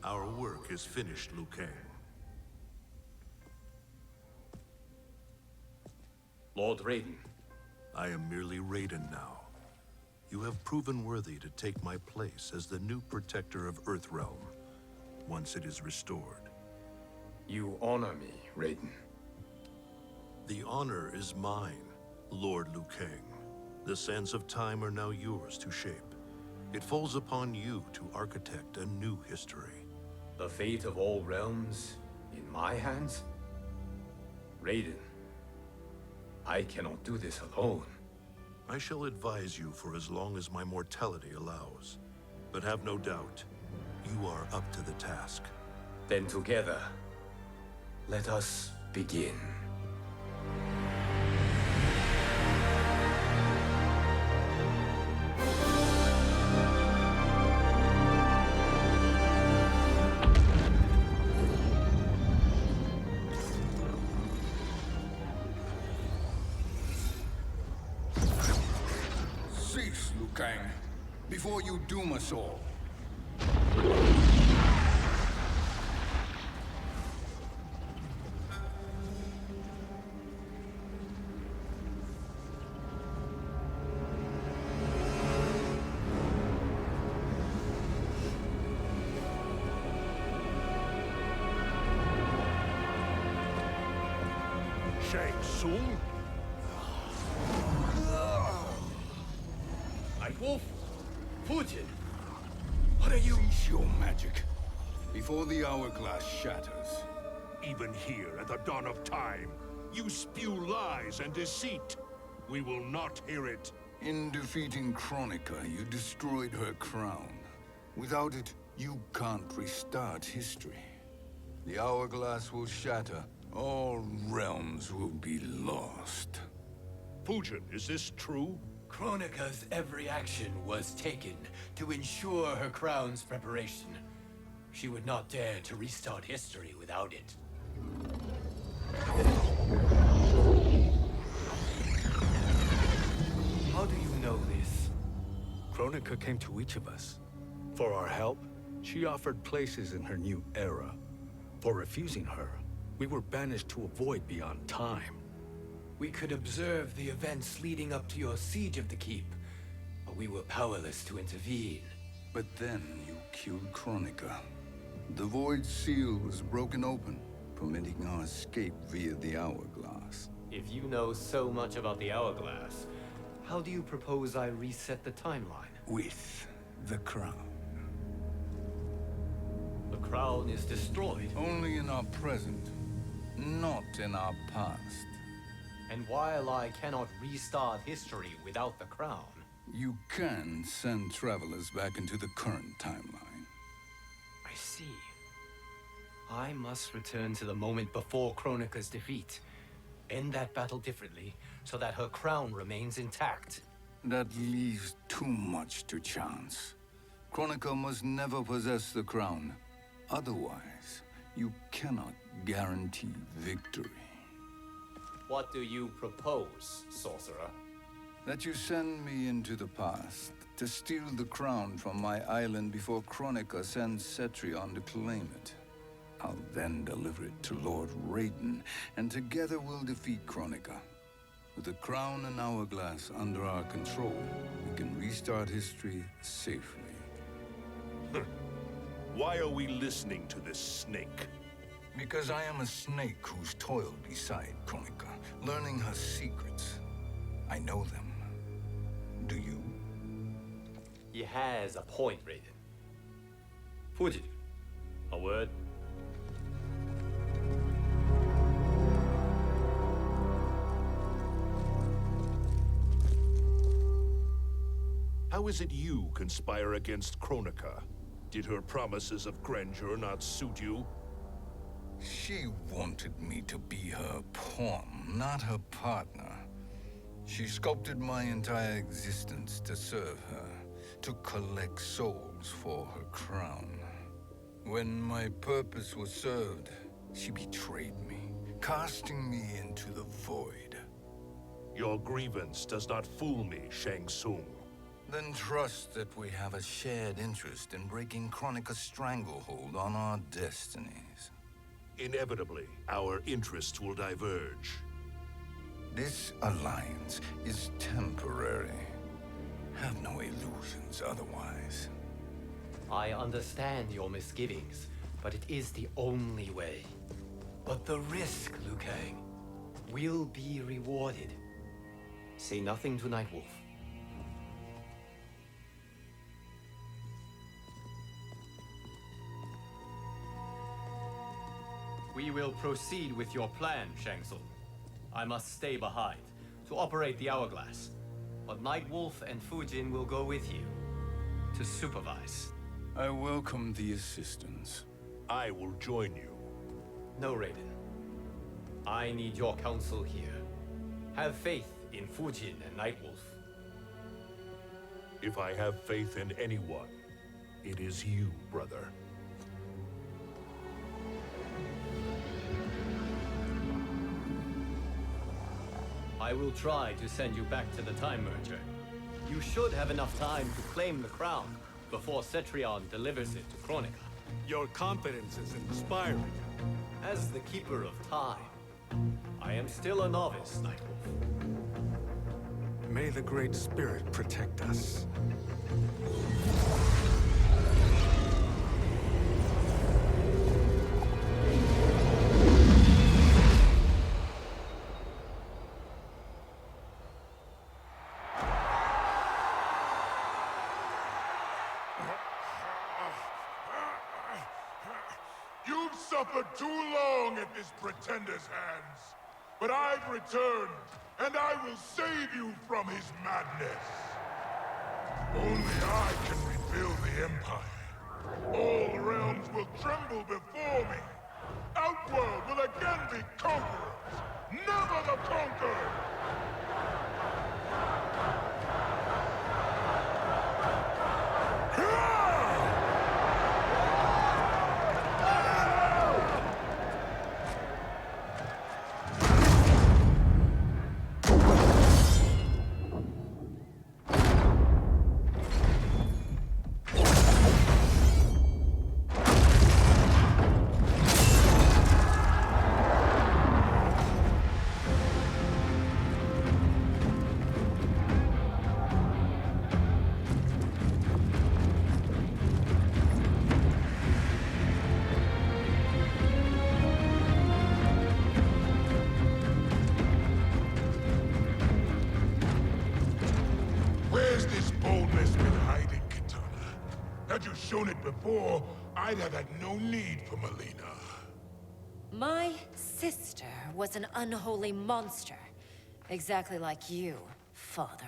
Our work is finished, Liu Kang. Lord Reyden. I am merely Reyden now. You have proven worthy to take my place as the new protector of Earthrealm, once it is restored. You honor me, Reyden. The honor is mine, Lord Liu Kang. The sands of time are now yours to shape. It falls upon you to architect a new history. The fate of all realms in my hands? Reyden, I cannot do this alone. I shall advise you for as long as my mortality allows. But have no doubt, you are up to the task. Then together, let us begin. Cease, Liu Kang, before you doom us all. Shang Tsung? Wolf, Fudin, what are you? Cease your magic, before the hourglass shatters. Even here at the dawn of time, you spew lies and deceit. We will not hear it. In defeating Kronika, you destroyed her crown. Without it, you can't restart history. The hourglass will shatter. All realms will be lost. Fujin, is this true? Kronika's every action was taken to ensure her crown's preparation. She would not dare to restart history without it. How do you know this? Kronika came to each of us. For our help, she offered places in her new era. For refusing her, we were banished to a void beyond time. We could observe the events leading up to your siege of the keep, but we were powerless to intervene. But then you killed Kronika. The void seal was broken open, permitting our escape via the hourglass. If you know so much about the hourglass, how do you propose I reset the timeline? With the crown. The crown is destroyed. Only in our present, not in our past. And while I cannot restart history without the crown... You can send travelers back into the current timeline. I see. I must return to the moment before Kronika's defeat. End that battle differently, so that her crown remains intact. That leaves too much to chance. Kronika must never possess the crown. Otherwise, you cannot guarantee victory. What do you propose, sorcerer? That you send me into the past to steal the crown from my island before Kronika sends Cetrion to claim it. I'll then deliver it to Lord Reyden, and together we'll defeat Kronika. With the crown and hourglass under our control, we can restart history safely. Why are we listening to this snake? Because I am a snake who's toiled beside Kronika, learning her secrets. I know them. Do you? He has a point, Reyden. Fujin, a word? How is it you conspire against Kronika? Did her promises of grandeur not suit you? She wanted me to be her pawn, not her partner. She sculpted my entire existence to serve her, to collect souls for her crown. When my purpose was served, she betrayed me, casting me into the void. Your grievance does not fool me, Shang Tsung. Then trust that we have a shared interest in breaking Kronika's stranglehold on our destinies. Inevitably, our interests will diverge. This alliance is temporary. Have no illusions otherwise. I understand your misgivings, but it is the only way. But the risk, Liu Kang, will be rewarded. Say nothing to Nightwolf. We will proceed with your plan, Shang Tsung. I must stay behind to operate the hourglass. But Nightwolf and Fudzin will go with you to supervise. I welcome the assistance. I will join you. No, Reyden. I need your counsel here. Have faith in Fudzin and Nightwolf. If I have faith in anyone, it is you, brother. I will try to send you back to the Time Merger. You should have enough time to claim the crown before Cetrion delivers it to Kronika. Your confidence is inspiring. As the Keeper of Time, I am still a novice, Nightwolf. May the Great Spirit protect us. You've suffered too long at this pretender's hands. But I've returned, and I will save you from his madness. Only I can rebuild the Empire. All realms will tremble before me. Outworld will again be conquerors, never the conquered! Had you shown it before, I'd have had no need for Melina. My sister was an unholy monster. Exactly like you, father.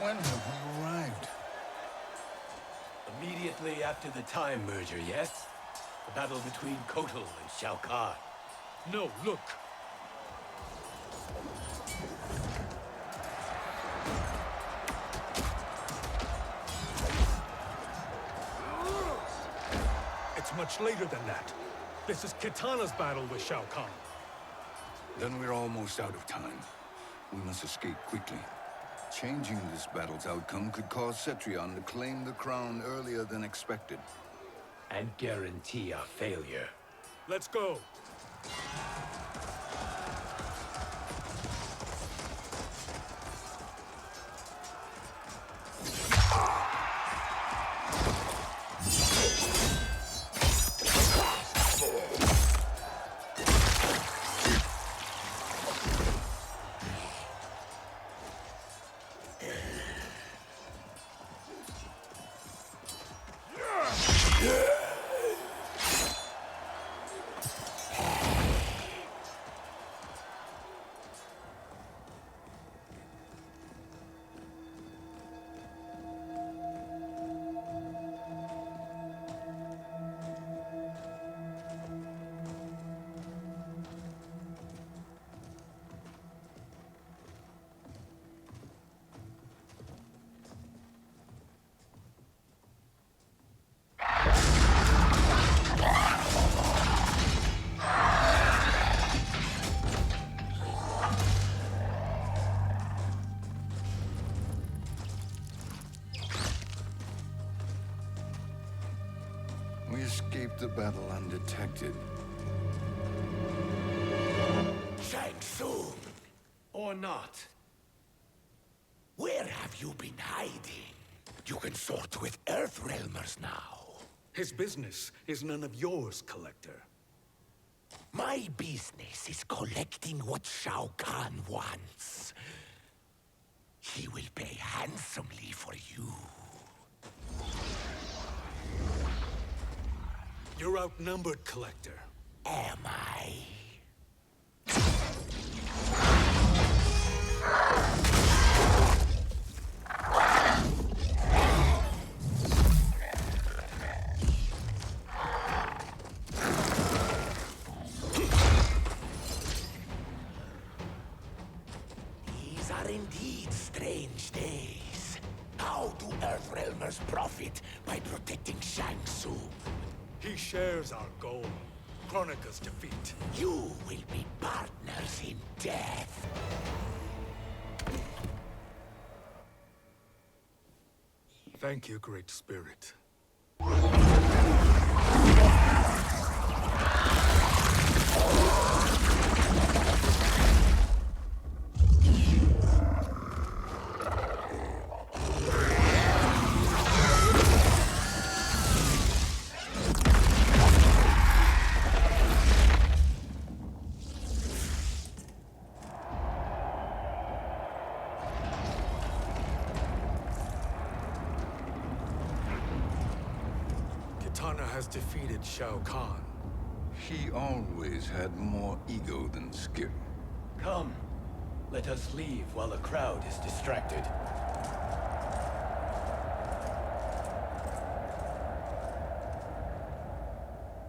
When have we arrived? Immediately after the Time Merger, yes? The battle between Kotal and Shao Kahn. No, look. It's much later than that. This is Kitana's battle with Shao Kahn. Then we're almost out of time. We must escape quickly. Changing this battle's outcome could cause Cetrion to claim the crown earlier than expected. And guarantee our failure. Let's go. We escaped the battle undetected. Shang Tsung, Or not. where have you been hiding? You can sort with Earthrealmers now. His business is none of yours, Collector. My business is collecting what Shao Kahn wants. He will pay handsomely for you. You're outnumbered, Collector. Am I? These are indeed strange days. How do Earthrealmers profit by protecting Shang Tsung? He shares our goal. Kronika's defeat. You will be partners in death. Thank you, Great Spirit. Kitana has defeated Shao Kahn. He always had more ego than skill. Come. Let us leave while the crowd is distracted.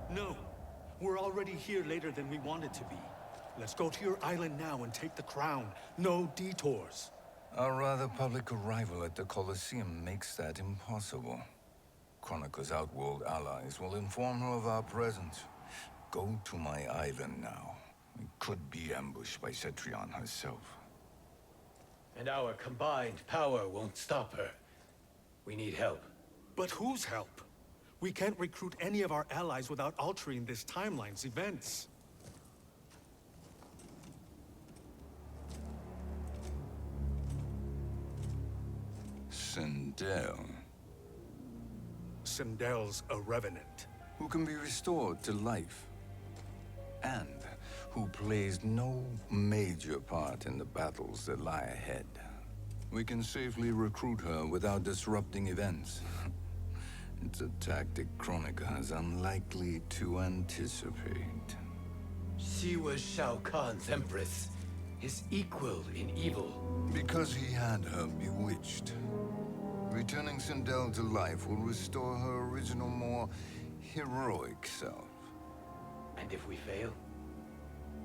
No. We're already here later than we wanted to be. Let's go to your island now and take the crown. No detours. Our rather public arrival at the Colosseum makes that impossible. Kronika's outworld allies will inform her of our presence. Go to my island now. We could be ambushed by Cetrion herself. And our combined power won't stop her. We need help. But whose help? We can't recruit any of our allies without altering this timeline's events. Sindel, Sindel's a revenant. who can be restored to life, and who plays no major part in the battles that lie ahead. We can safely recruit her without disrupting events. It's a tactic Kronika is unlikely to anticipate. She was Shao Kahn's empress, his equal in evil. Because he had her bewitched. Returning Sindel to life will restore her original, more heroic self. And if we fail?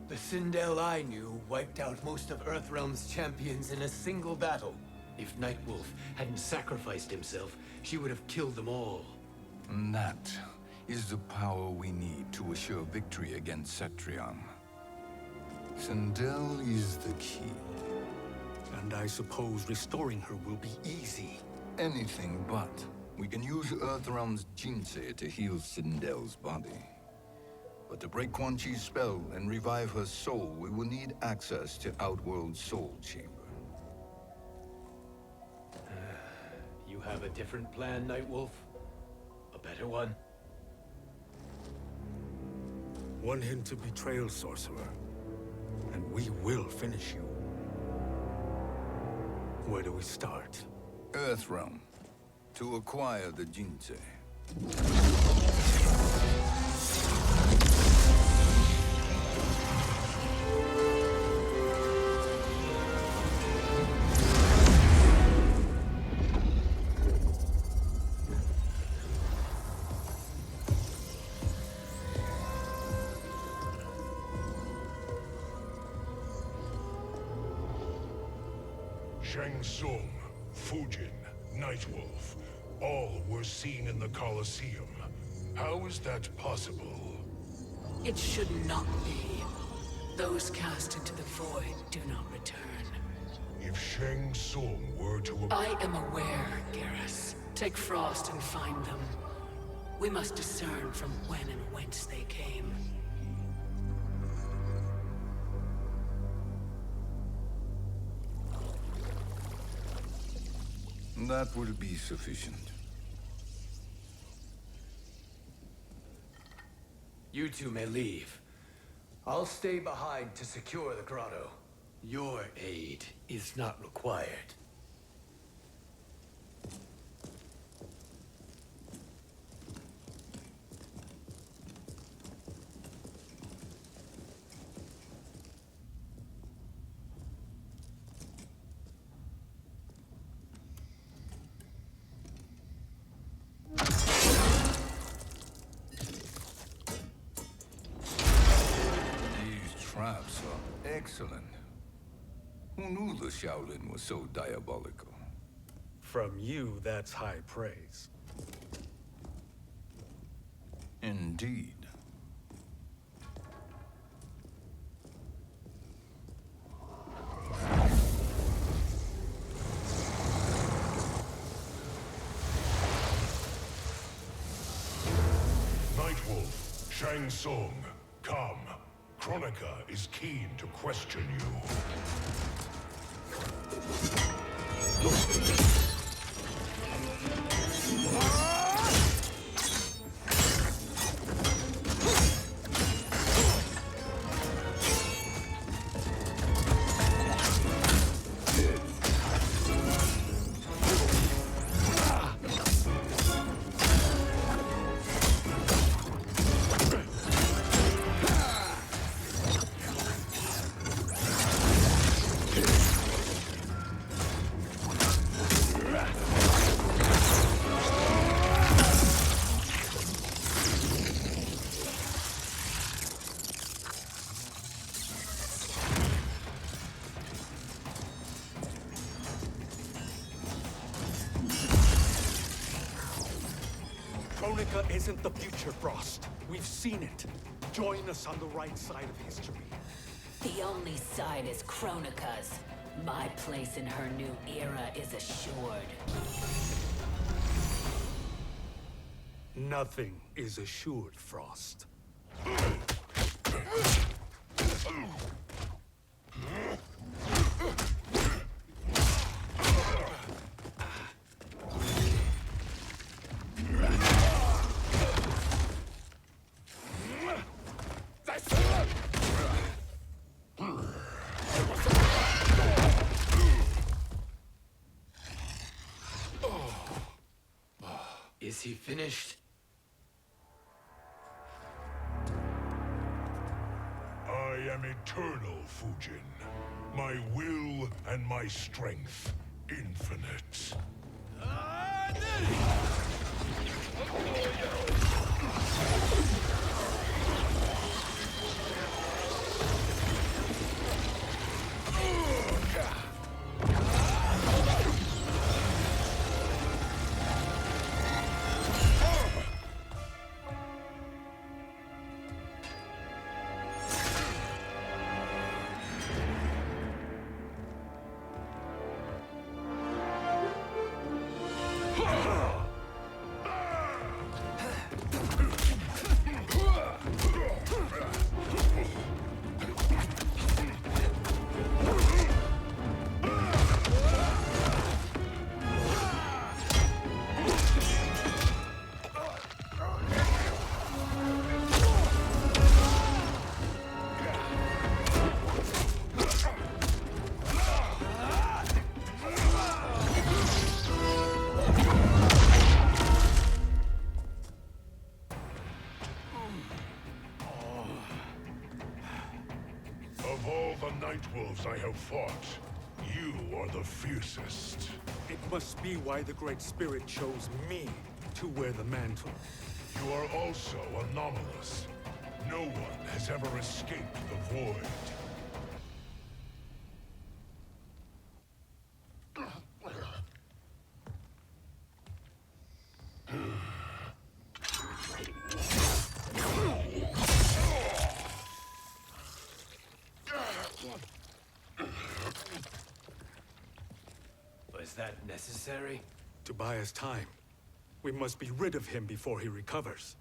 The Sindel I knew wiped out most of Earthrealm's champions in a single battle. If Nightwolf hadn't sacrificed himself, she would have killed them all. And that is the power we need to assure victory against Cetrion. Sindel is the key. And I suppose restoring her will be easy. Anything but. We can use Earthrealm's Jinsei to heal Sindel's body. But to break Quan Chi's spell and revive her soul, we will need access to Outworld's Soul Chamber. You have a different plan, Nightwolf? A better one? One hint to betrayal, Sorcerer. And we will finish you. Where do we start? Earthrealm. To acquire the Jinsei. Shang Tsung, Fudzin, Nightwolf, all were seen in the Colosseum. How is that possible? It should not be. Those cast into the void do not return. If Shang Tsung were to... I am aware, Garrus. Take Frost and find them. We We must discern from when and whence they came. That will be sufficient. You two may leave. I'll stay behind to secure the grotto. Your aid is not required. Traps are excellent. Who knew the Shaolin was so diabolical? From you, that's high praise. Indeed. Night Wolf, Shang Tsung, come. Kronika is keen to question you. Kronika isn't the future, Frost. We've seen it. Join us on the right side of history. The only side is Kronika's. My place in her new era is assured. Nothing is assured, Frost. Is he finished? I am eternal, Fudin. My will and my strength, infinite. Of all the Night Wolves I have fought, you are the fiercest. It must be why the Great Spirit chose me to wear the mantle. You are also anomalous. No one has ever escaped the void. Was that necessary? To buy us time. We must be rid of him before he recovers.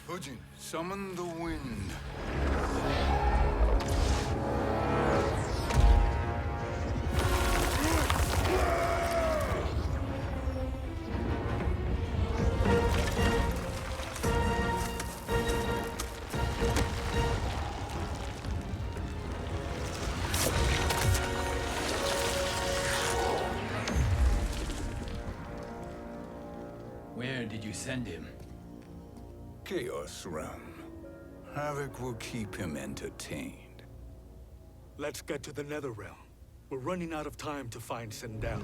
Fudgin, summon the wind. Where did you send him? Chaos Realm. Havoc will keep him entertained. Let's get to the Netherrealm. We're running out of time to find Sindel.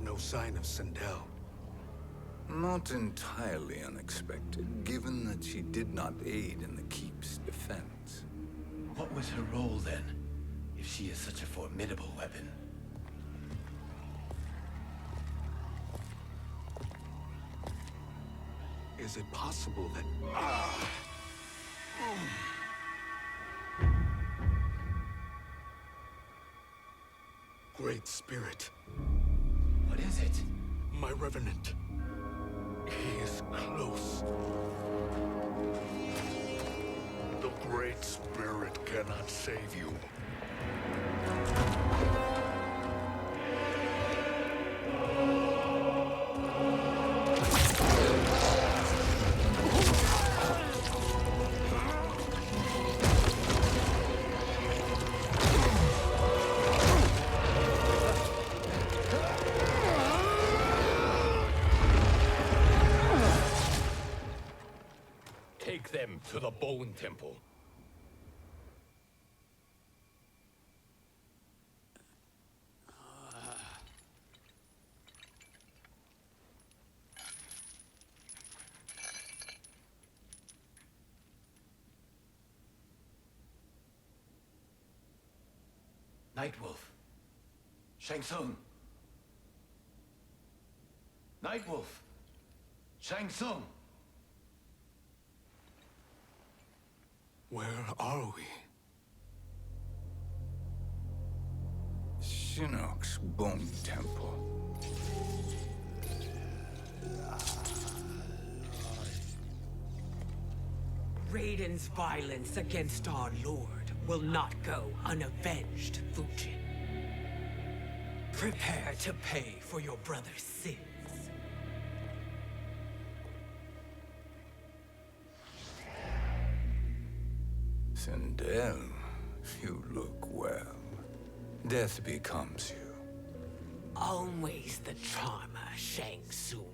No sign of Sindel. Not entirely unexpected, given that she did not aid in the Keep's defense. What was her role then, if she is such a formidable weapon? Is it possible that... Great Spirit. What is it? My Revenant. He is close. The Great Spirit cannot save you. Take them to the Bone Temple. Nightwolf. Shang Tsung. Nightwolf. Shang Tsung. Where are we? Shinnok's Bone Temple. Raiden's violence against our lord will not go unavenged, Fudgin. Prepare to pay for your brother's sins. Sindel, you look well. Death becomes you. Always the charmer, Shang Tsung.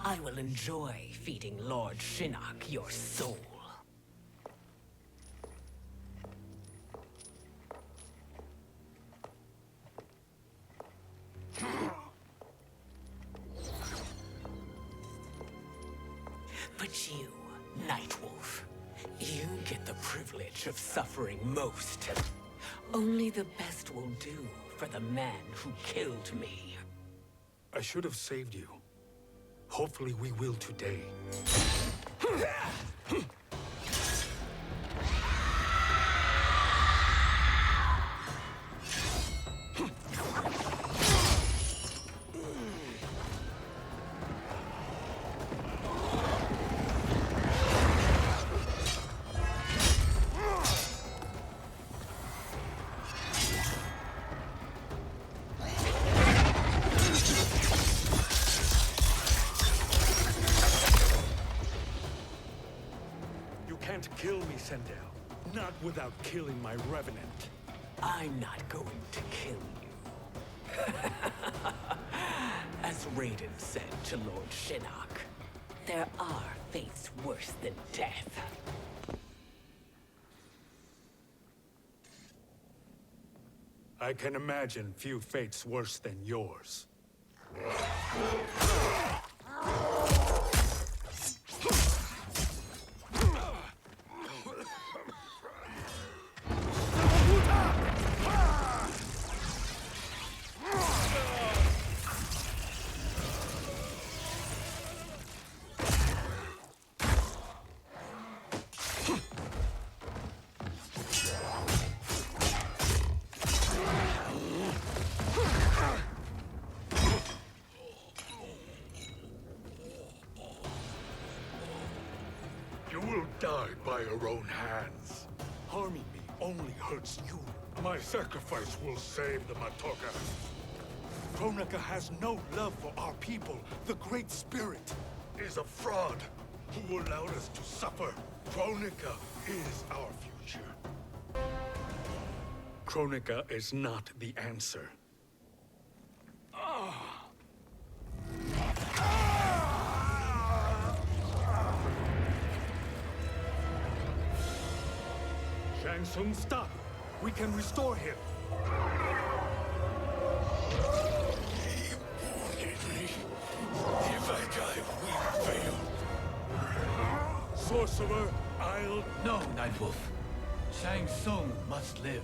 I will enjoy feeding Lord Shinnok your soul. But you, Nightwolf, you get the privilege of suffering most. Only the best will do for the man who killed me. I should have saved you. Hopefully we will today. Kill me, Sindel. Not without killing my Revenant. I'm not going to kill you. As Reyden said to Lord Shinnok, there are fates worse than death. I can imagine few fates worse than yours. You will die by your own hands. Harming me only hurts you. My sacrifice will save the Matoga. Kronika has no love for our people. The Great Spirit is a fraud who allowed us to suffer. Kronika is our future. Kronika is not the answer. Shang Tsung, stop! We can restore him! If I die, we fail. Sorcerer, I'll... No, Nightwolf. Shang Tsung must live.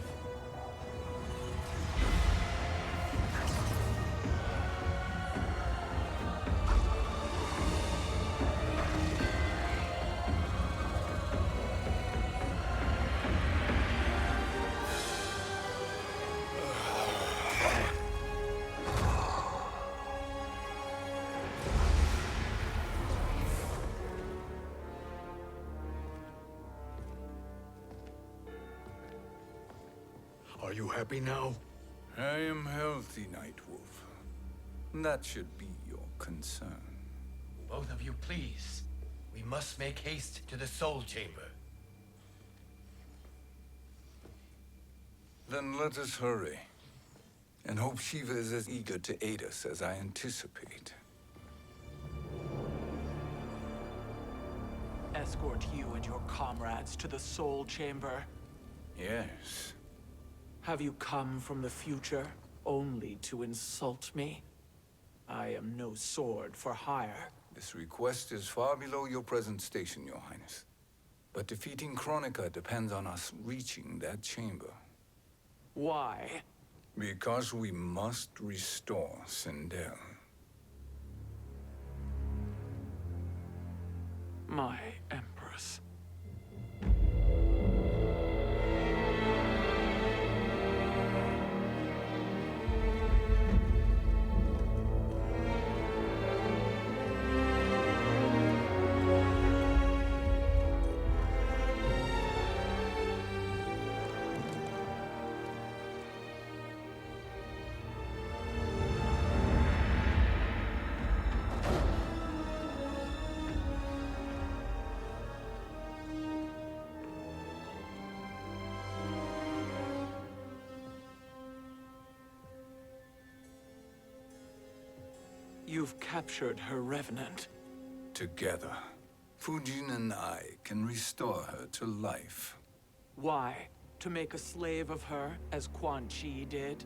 Are you happy now? I am healthy, Nightwolf. That should be your concern. Both of you, please. We must make haste to the Soul Chamber. Then let us hurry. And hope Shiva is as eager to aid us as I anticipate. Escort you and your comrades to the Soul Chamber. Yes. Have you come from the future only to insult me? I am no sword for hire. This request is far below your present station, Your Highness. But defeating Kronika depends on us reaching that chamber. Why? Because we must restore Sindel. My Empress. You've captured her revenant. Together, Fudzin and I can restore her to life. Why? To make a slave of her, as Quan Chi did?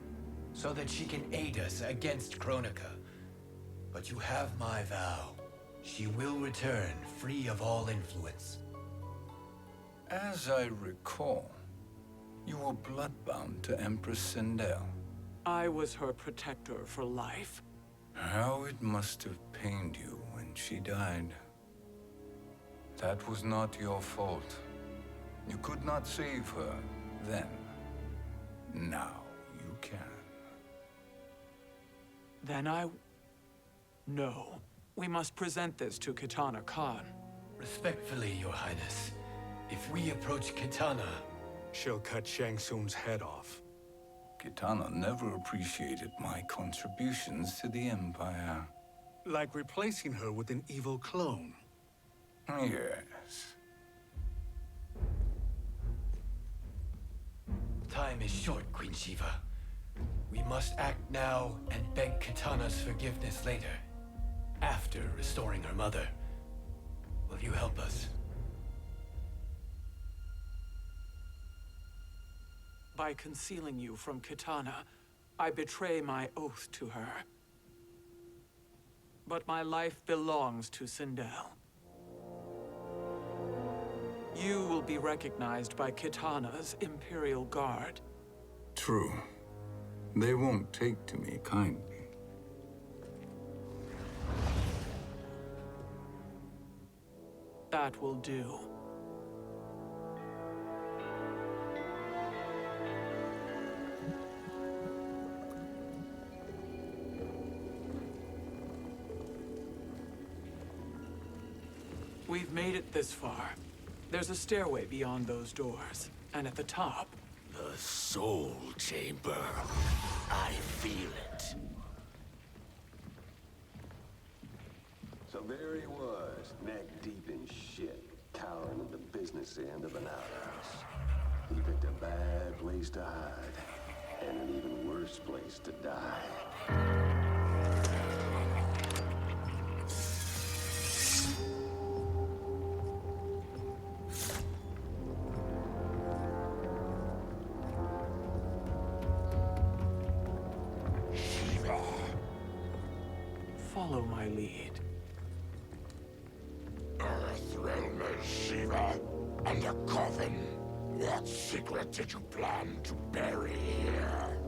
So that she can aid us against Kronika. But you have my vow. She will return free of all influence. As I recall, you were bloodbound to Empress Sindel. I was her protector for life. How it must have pained you when she died. That was not your fault. You could not save her then. Now you can. Then No. We must present this to Kitana Khan. Respectfully, Your Highness. If we approach Kitana... She'll cut Shang Tsung's head off. Kitana never appreciated my contributions to the Empire. Like replacing her with an evil clone. Yes. Time is short, Queen Shiva. We must act now and beg Kitana's forgiveness later. After restoring her mother. Will you help us? By concealing you from Kitana, I betray my oath to her. but my life belongs to Sindel. You will be recognized by Kitana's Imperial Guard. True. They won't take to me kindly. That will do. We've made it this far. There's a stairway beyond those doors, and at the top... The Soul Chamber. I feel it. So there he was, neck deep in shit, cowering at the business end of an outhouse. He picked a bad place to hide, and an even worse place to die. Follow my lead. Earth realm is Shiva, and a coffin. What secret did you plan to bury here?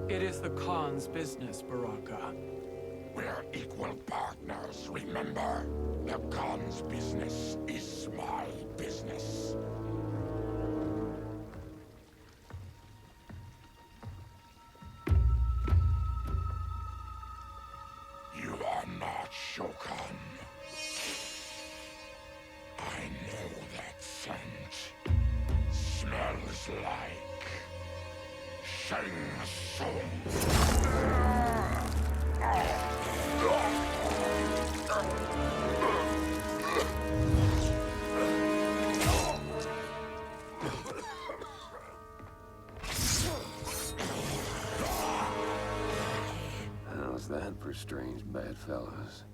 It is the Khan's business, Baraka. We're equal partners, remember? The Khan's business is my business. You are not Shokan. I know that scent. Smells like Shang Tsung. How's that for strange bedfellows?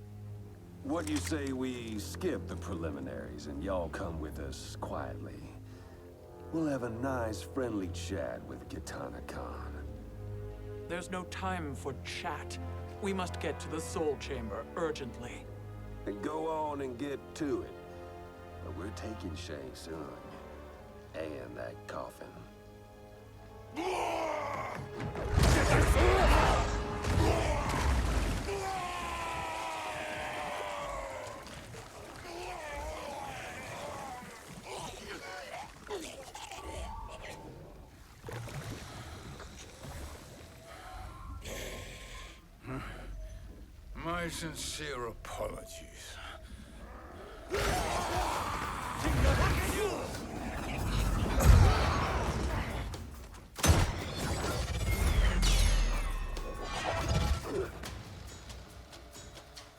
What do you say we skip the preliminaries and y'all come with us quietly? We'll have a nice, friendly chat with Kitana Khan. There's no time for chat. We must get to the Soul Chamber urgently. And go on and get to it. But we're taking Shang Tsung. And that coffin. My sincere apologies.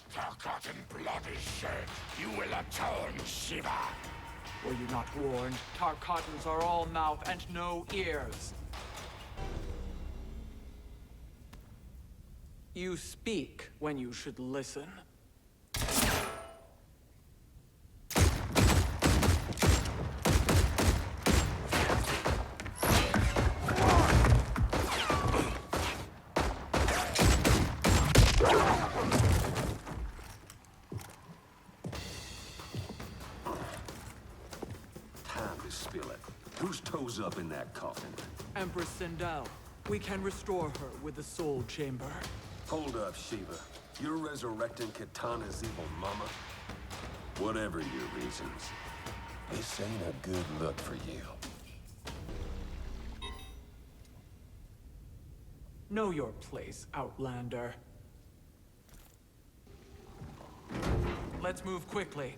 Forgotten blood is shed. You will atone, Shiva. Were you not warned? Tarkatans are all mouth and no ears. You speak when you should listen. Time to spill it. Whose toes up in that coffin? Empress Sindel. We can restore her with the Soul Chamber. Hold up, Shiva. You're resurrecting Kitana's evil mama? Whatever your reasons, this ain't a good look for you. Know your place, Outlander. Let's move quickly.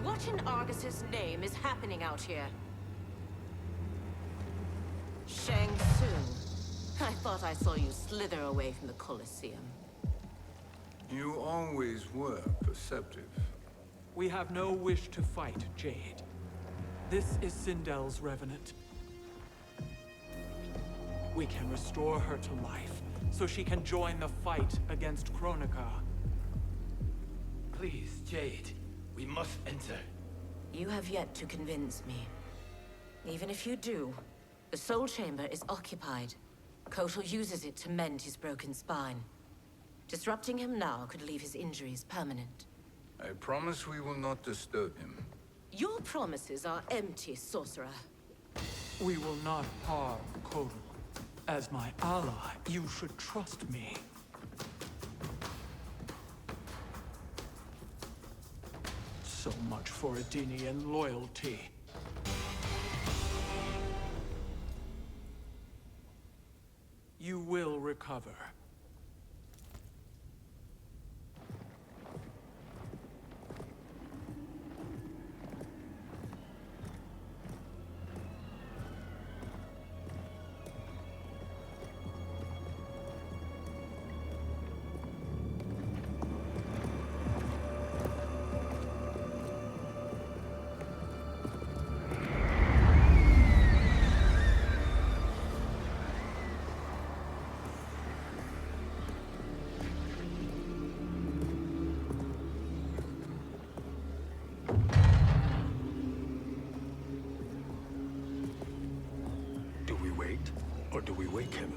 What in Argus's name is happening out here? Shang Tsung. I thought I saw you slither away from the Colosseum. You always were perceptive. We have no wish to fight, Jade. This is Sindel's revenant. We can restore her to life, so she can join the fight against Kronika. Please, Jade, we must enter. You have yet to convince me. Even if you do, The soul chamber is occupied. Kotal uses it to mend his broken spine. Disrupting him now could leave his injuries permanent. I promise we will not disturb him. Your promises are empty, sorcerer. We will not harm Kotal. As my ally, you should trust me. So much for Edenian loyalty. You will recover. Or do we wake him?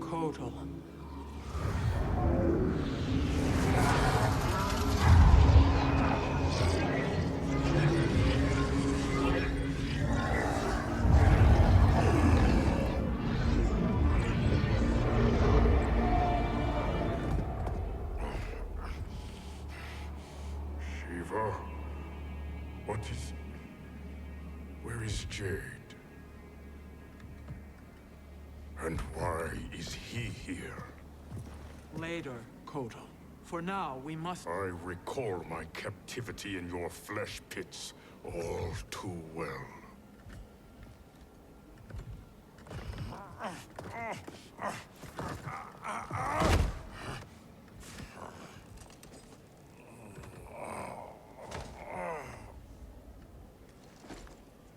Kotal. Shiva? What is... Where is Jade? And why is he here? Later, Kotal. For now, we must... I recall my captivity in your flesh pits all too well.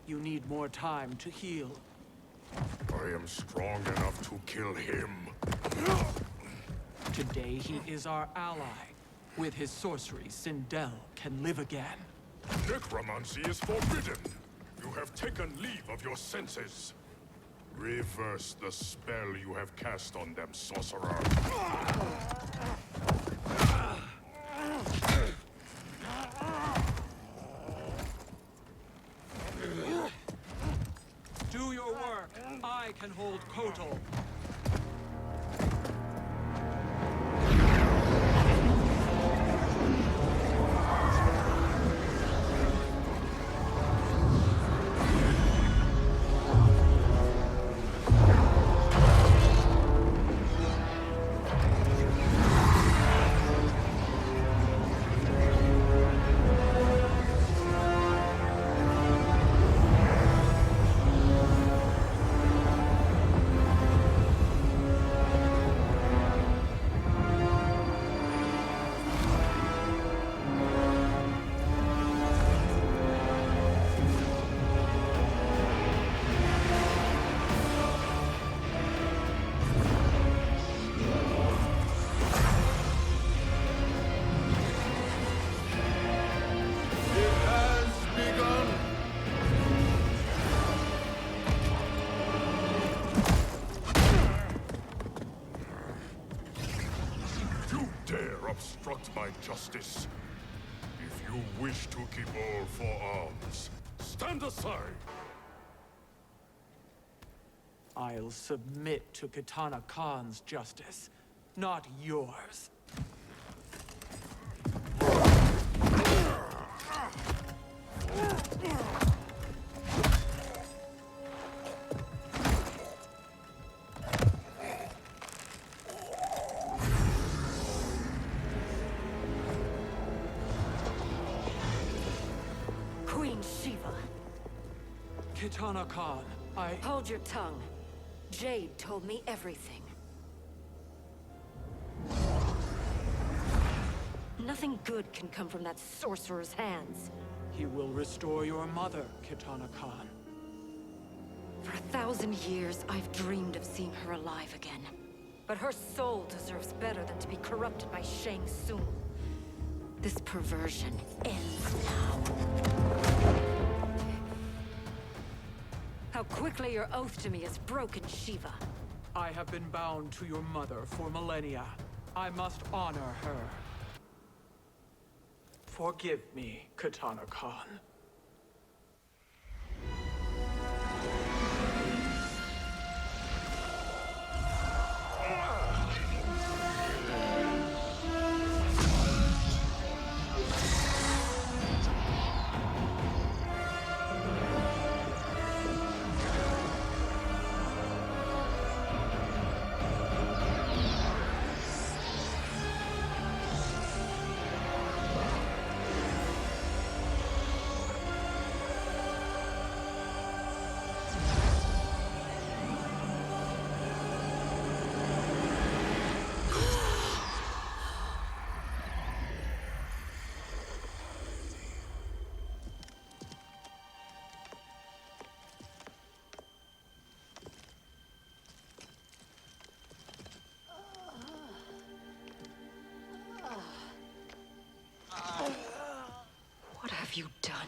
You need more time to heal. I am strong enough to kill him. Today he is our ally. With his sorcery, Sindel can live again. Necromancy is forbidden. You have taken leave of your senses. Reverse the spell you have cast on them, sorcerer. Do your work. I can hold Kotal. Obstruct my justice. If you wish to keep all four arms, stand aside! I'll submit to Kitana Khan's justice, not yours. Queen Shiva. Kitana Khan, Hold your tongue. Jade told me everything. Nothing good can come from that sorcerer's hands. He will restore your mother, Kitana Khan. For 1,000 years, I've dreamed of seeing her alive again. But her soul deserves better than to be corrupted by Shang Tsung. This perversion ends now. quickly your oath to me has broken Shiva. I have been bound to your mother for millennia. I must honor her. Forgive me, Katana Khan. What have you done?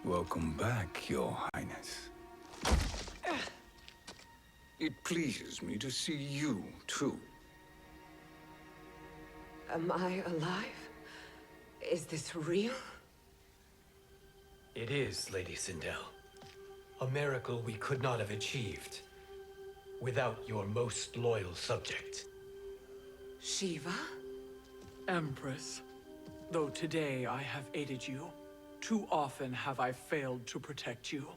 Welcome back, Your Highness. It pleases me to see you, too. Am I alive? Is this real? It is, Lady Sindel. A miracle we could not have achieved without your most loyal subject. Shiva? Empress, though today I have aided you, too often have I failed to protect you.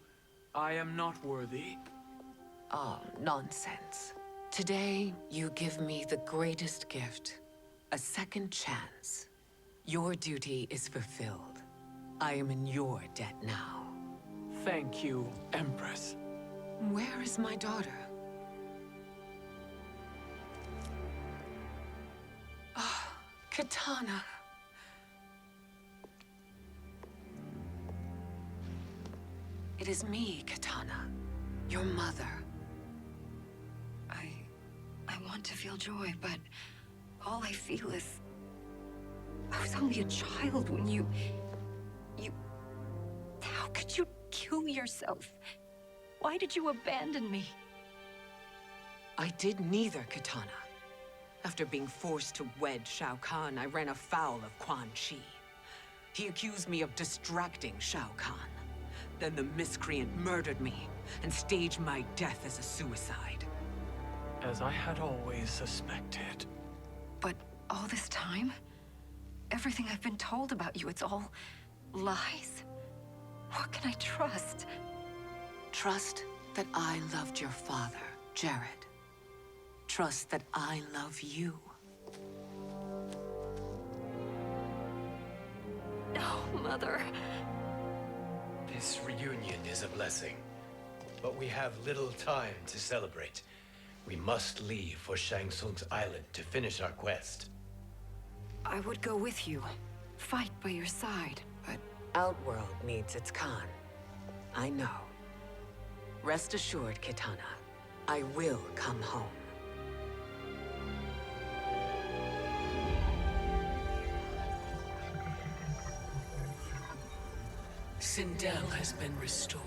I am not worthy. Oh, nonsense. Today, you give me the greatest gift. A second chance. Your duty is fulfilled. I am in your debt now. Thank you, Empress. Where is my daughter? Ah, Katana. It is me, Katana. Your mother. I want to feel joy, but all I feel is... I was only a child when you... How could you kill yourself? Why did you abandon me? I did neither, Katana. After being forced to wed Shao Kahn, I ran afoul of Quan Chi. He accused me of distracting Shao Kahn. Then the miscreant murdered me and staged my death as a suicide. As I had always suspected. But all this time? Everything I've been told about you, it's all lies? What can I trust? Trust that I loved your father, Jared. Trust that I love you. No, Mother. This reunion is a blessing, but we have little time to celebrate. We must leave for Shang Tsung's island to finish our quest. I would go with you, fight by your side, but... Outworld needs its Khan. I know. Rest assured, Kitana. I will come home. Sindel has been restored.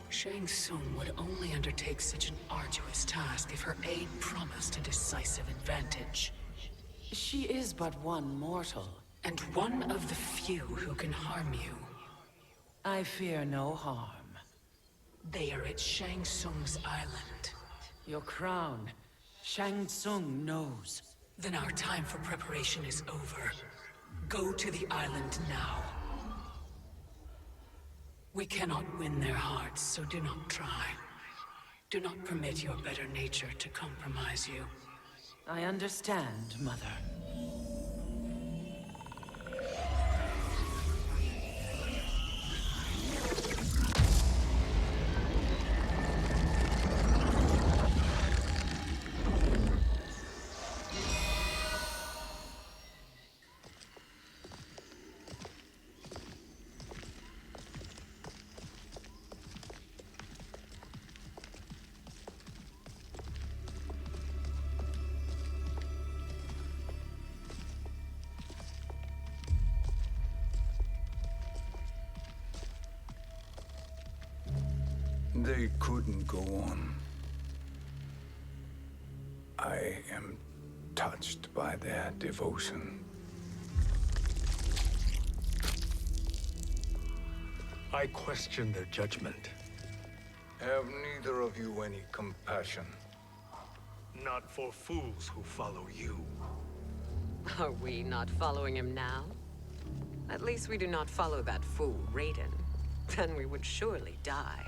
Shang Tsung would only undertake such an arduous task if her aid promised a decisive advantage. She is but one mortal, and one of the few who can harm you. I fear no harm. They are at Shang Tsung's island. Your crown, Shang Tsung knows. Then our time for preparation is over. Go to the island now. We cannot win their hearts, so do not try. Do not permit your better nature to compromise you. I understand, Mother. They couldn't go on. I am touched by their devotion. I question their judgment. Have neither of you any compassion? Not for fools who follow you. Are we not following him now? At least we do not follow that fool, Reyden. Then we would surely die.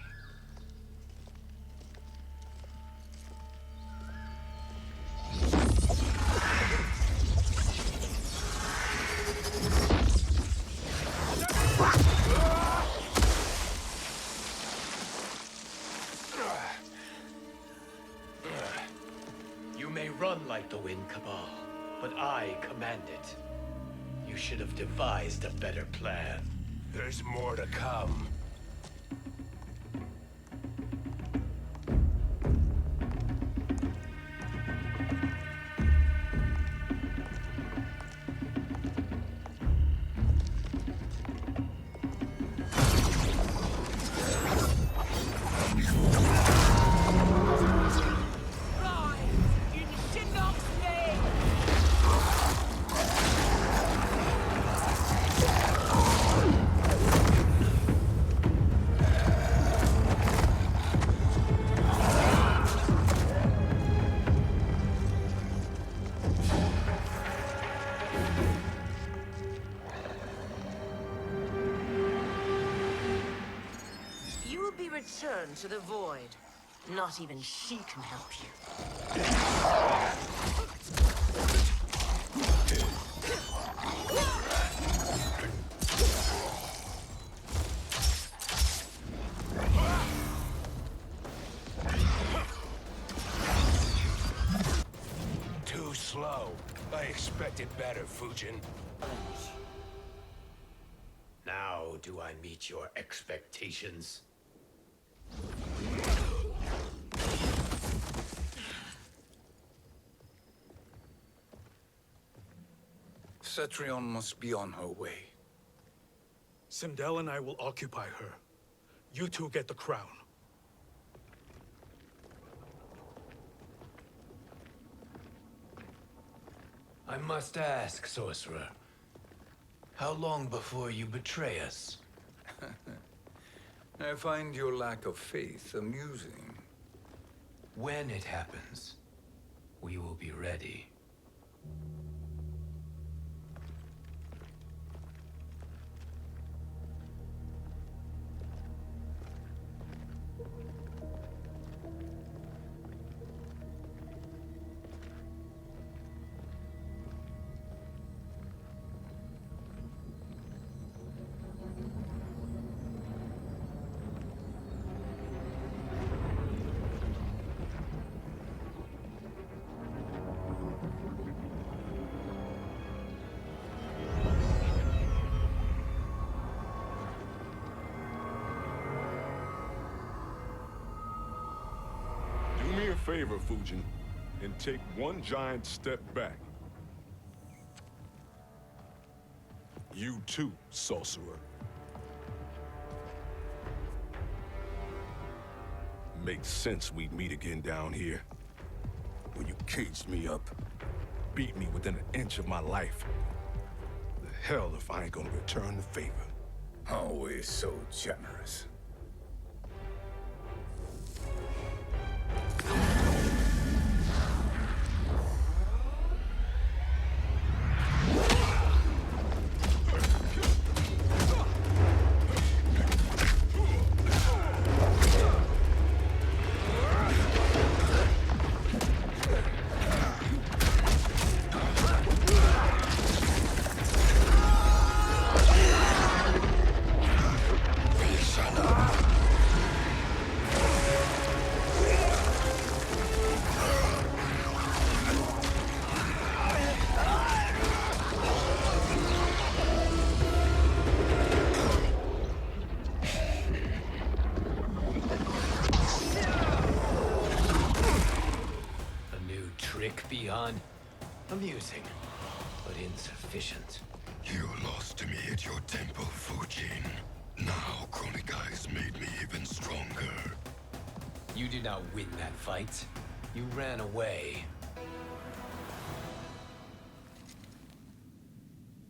You may run like the wind, Cabal, but I command it. You should have devised a better plan. There's more to come. Return to the void. Not even she can help you. Too slow. I expected better, Fudzin. Now do I meet your expectations? Cetrion must be on her way. Sindel and I will occupy her. You two get the crown. I must ask, sorcerer. How long before you betray us? I find your lack of faith amusing. When it happens, we will be ready. Do me a favor, Fudzin, and take one giant step back. You too, sorcerer. Makes sense we'd meet again down here. When you caged me up, beat me within an inch of my life. The hell if I ain't gonna return the favor. Always so generous. Beyond amusing, but insufficient. You lost to me at your temple, Fudzin. Now Kronika has made me even stronger. You did not win that fight. You ran away.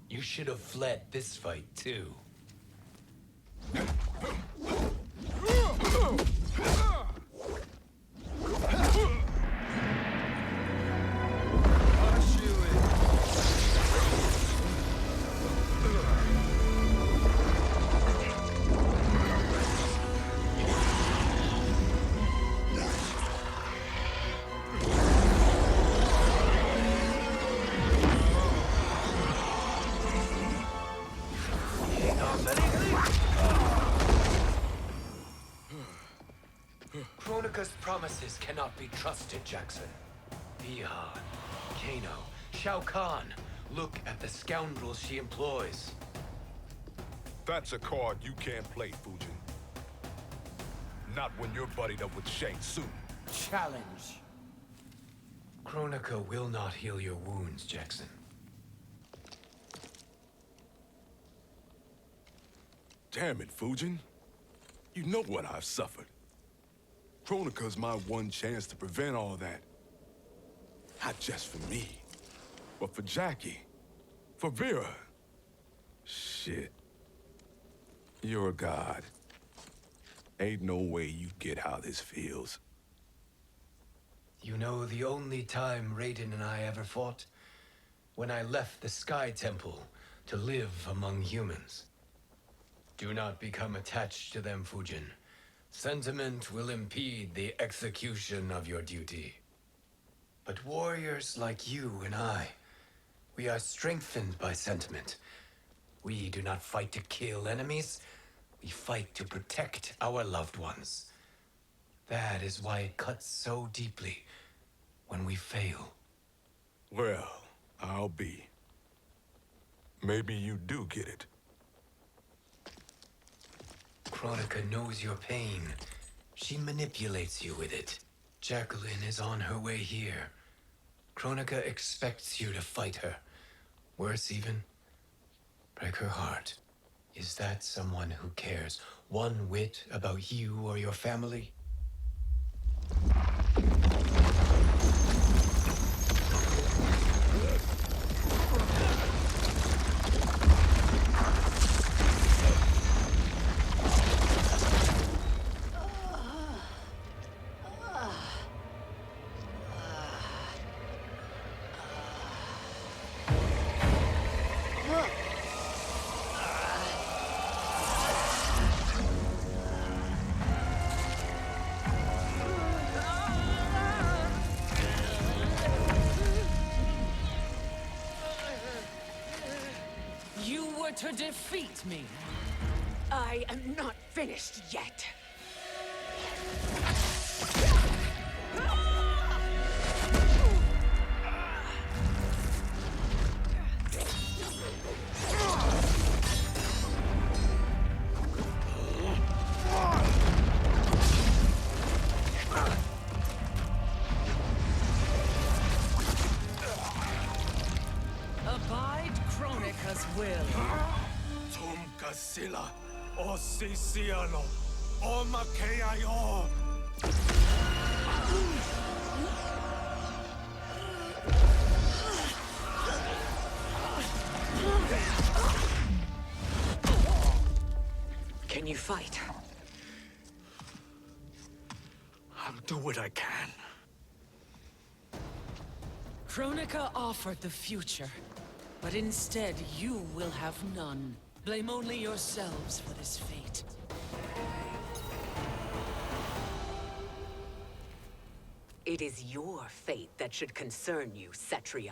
You should have fled this fight, too. Kronika's promises cannot be trusted, Jackson. Bihan, Kano, Shao Kahn. Look at the scoundrels she employs. That's a card you can't play, Fudin. Not when you're buddied up with Shang Tsung. Challenge. Kronika will not heal your wounds, Jackson. Damn it, Fudin. You know what I've suffered. Kronika's my one chance to prevent all that. Not just for me, but for Jackie, for Vera. Shit. You're a god. Ain't no way you get how this feels. You know the only time Reyden and I ever fought? When I left the Sky Temple to live among humans. Do not become attached to them, Fujin. Sentiment will impede the execution of your duty. But warriors like you and I, we are strengthened by sentiment. We do not fight to kill enemies. We fight to protect our loved ones. That is why it cuts so deeply when we fail. Well, I'll be. Maybe you do get it. Kronika knows your pain. She manipulates you with it. Jacqueline is on her way here. Kronika expects you to fight her. Worse even, break her heart. Is that someone who cares one whit about you or your family? To defeat me. I am not finished yet. Abide Kronika's will. Sila, o Siciano, o Makeayo. Can you fight? I'll do what I can. Kronika offered the future, but instead you will have none. Blame only yourselves for this fate. It is your fate that should concern you, Cetrion.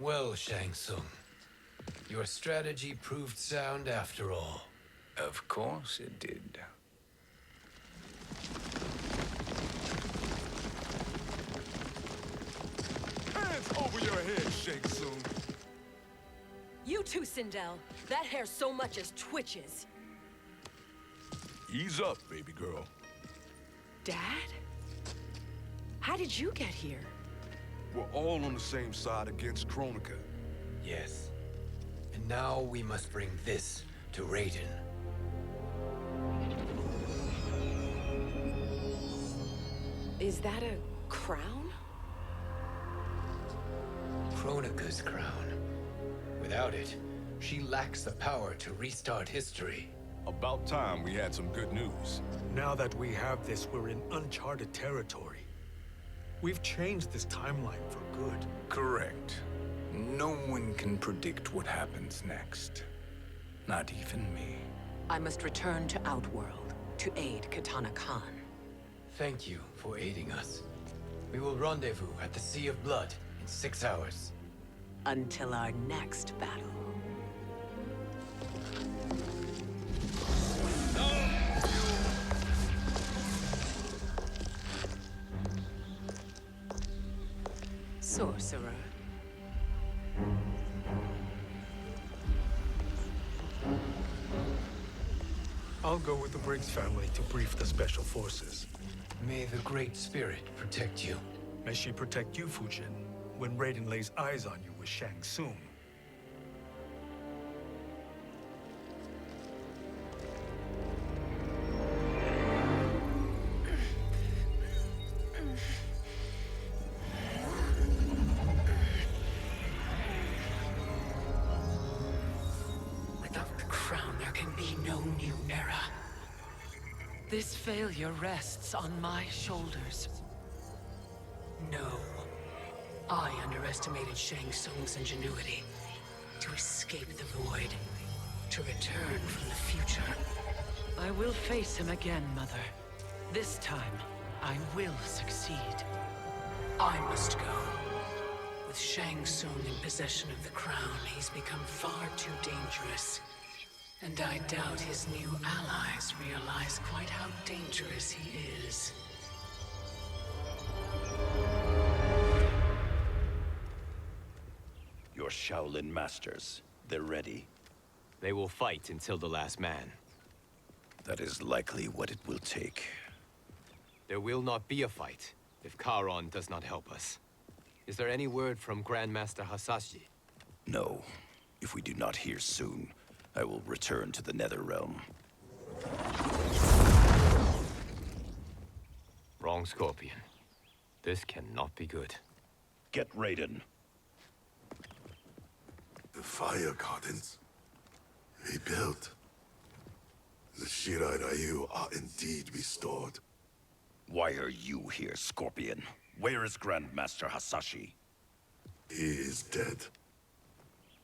Well, Shang Tsung, your strategy proved sound after all. Of course it did. Hands over your head, Shang Tsung. You too, Sindel. That hair so much as twitches. Ease up, baby girl. Dad? How did you get here? We're all on the same side against Kronika. Yes. And now we must bring this to Reyden. Is that a crown? Kronika's crown. Without it, she lacks the power to restart history. About time we had some good news. Now that we have this, we're in uncharted territory. We've changed this timeline for good. Correct. No one can predict what happens next. Not even me. I must return to Outworld to aid Katana Khan. Thank you for aiding us. We will rendezvous at the Sea of Blood in 6 hours. Until our next battle. Sorcerer. I'll go with the Briggs family to brief the special forces. May the Great Spirit protect you. May she protect you, Fudin, when Reyden lays eyes on you with Shang Tsung. Without the crown, there can be no new era. This failure rests on my shoulders. No. I underestimated Shang Tsung's ingenuity. To escape the void. To return from the future. I will face him again, Mother. This time, I will succeed. I must go. With Shang Tsung in possession of the crown, he's become far too dangerous. And I doubt his new allies realize quite how dangerous he is. Your Shaolin masters, they're ready. They will fight until the last man. That is likely what it will take. There will not be a fight if Charon does not help us. Is there any word from Grandmaster Hasashi? No. If we do not hear soon, I will return to the Netherrealm. Wrong, Scorpion. This cannot be good. Get Reyden. The fire gardens. Rebuilt. The Shirai Ryu are indeed restored. Why are you here, Scorpion? Where is Grandmaster Hasashi? He is dead.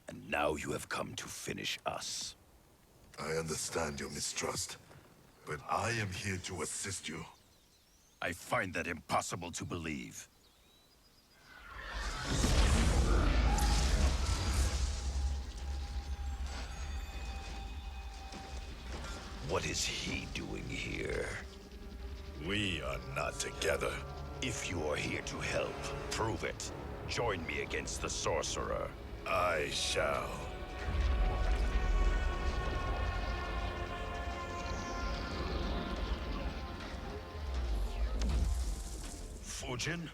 And now you have come to finish us. I understand your mistrust, but I am here to assist you. I find that impossible to believe. What is he doing here? We are not together. If you are here to help, prove it. Join me against the sorcerer. I shall. Fudin?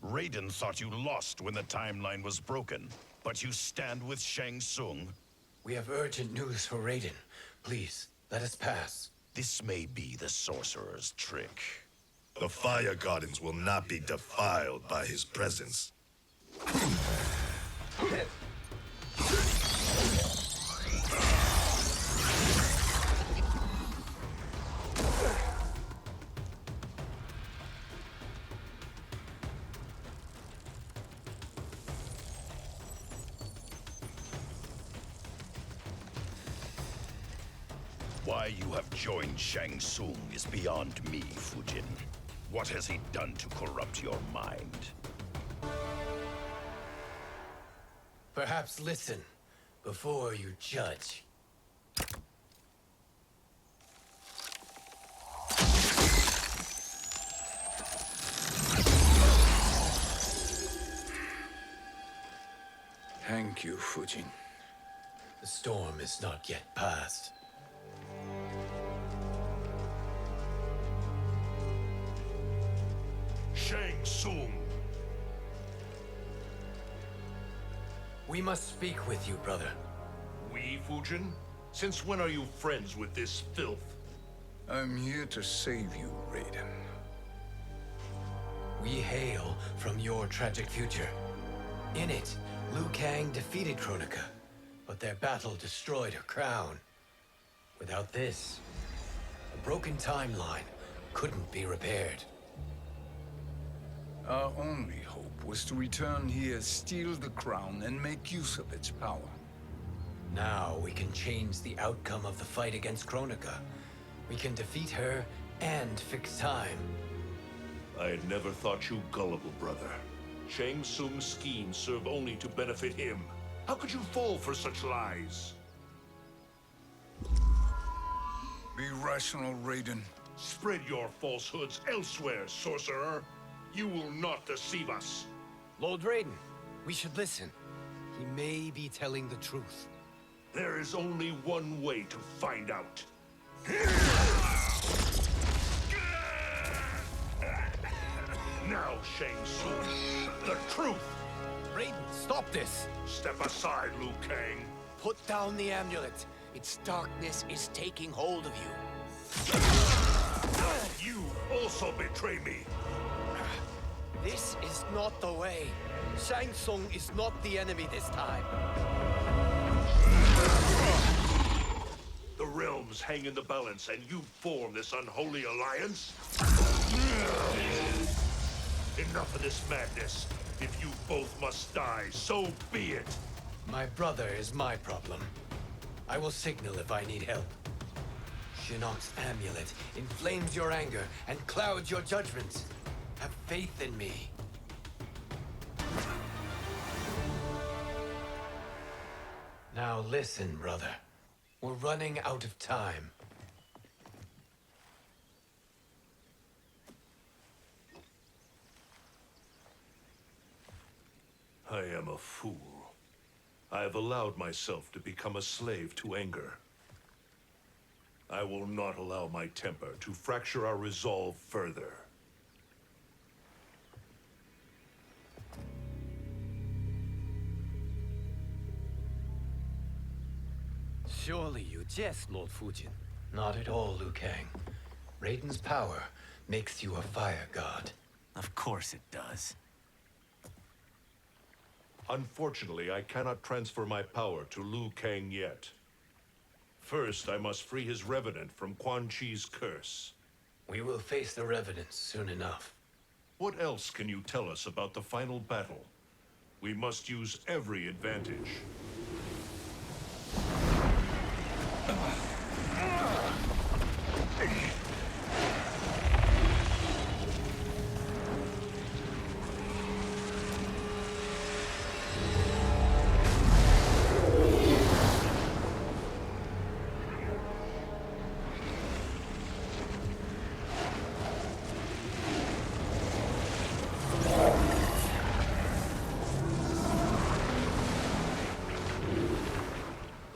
Reyden thought you lost when the timeline was broken, but you stand with Shang Tsung. We have urgent news for Reyden. Please, let us pass. This may be the sorcerer's trick. The fire gardens will not be defiled by his presence. Why you have joined Shang Tsung is beyond me, Fudin. What has he done to corrupt your mind? Perhaps listen before you judge. Thank you, Fudin. The storm is not yet past. Shang Tsung! We must speak with you, brother. We, Fudin? Since when are you friends with this filth? I'm here to save you, Reyden. We hail from your tragic future. In it, Liu Kang defeated Kronika, but their battle destroyed her crown. Without this, a broken timeline couldn't be repaired. Our only hope was to return here, steal the crown, and make use of its power. Now we can change the outcome of the fight against Kronika. We can defeat her and fix time. I had never thought you gullible, brother. Shang Tsung's schemes serve only to benefit him. How could you fall for such lies? Be rational, Reyden. Spread your falsehoods elsewhere, sorcerer. You will not deceive us. Lord Reyden, we should listen. He may be telling the truth. There is only one way to find out. Now, Shang Tsung, the truth! Reyden, stop this! Step aside, Liu Kang. Put down the amulet. Its darkness is taking hold of you. You also betray me. This is not the way. Shang Tsung is not the enemy this time. The realms hang in the balance, and you form this unholy alliance? Enough of this madness. If you both must die, so be it. My brother is my problem. I will signal if I need help. Shinnok's amulet inflames your anger and clouds your judgments. Have faith in me. Now listen, brother. We're running out of time. I am a fool. I have allowed myself to become a slave to anger. I will not allow my temper to fracture our resolve further. Surely you jest, Lord Fudin. Not at all, Liu Kang. Raiden's power makes you a fire god. Of course it does. Unfortunately, I cannot transfer my power to Liu Kang yet. First, I must free his revenant from Quan Chi's curse. We will face the revenants soon enough. What else can you tell us about the final battle? We must use every advantage.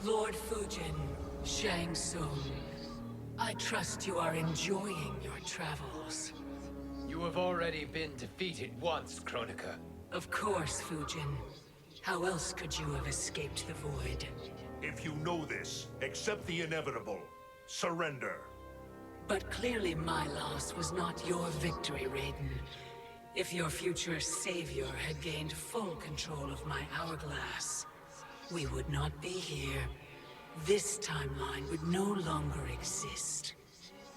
Lord Fudin, Shang Tsung, I trust you are enjoying your travels. You have already been defeated once, Kronika. Of course, Fudin. How else could you have escaped the void? If you know this, accept the inevitable. Surrender. But clearly my loss was not your victory, Reyden. If your future savior had gained full control of my hourglass, we would not be here. This timeline would no longer exist.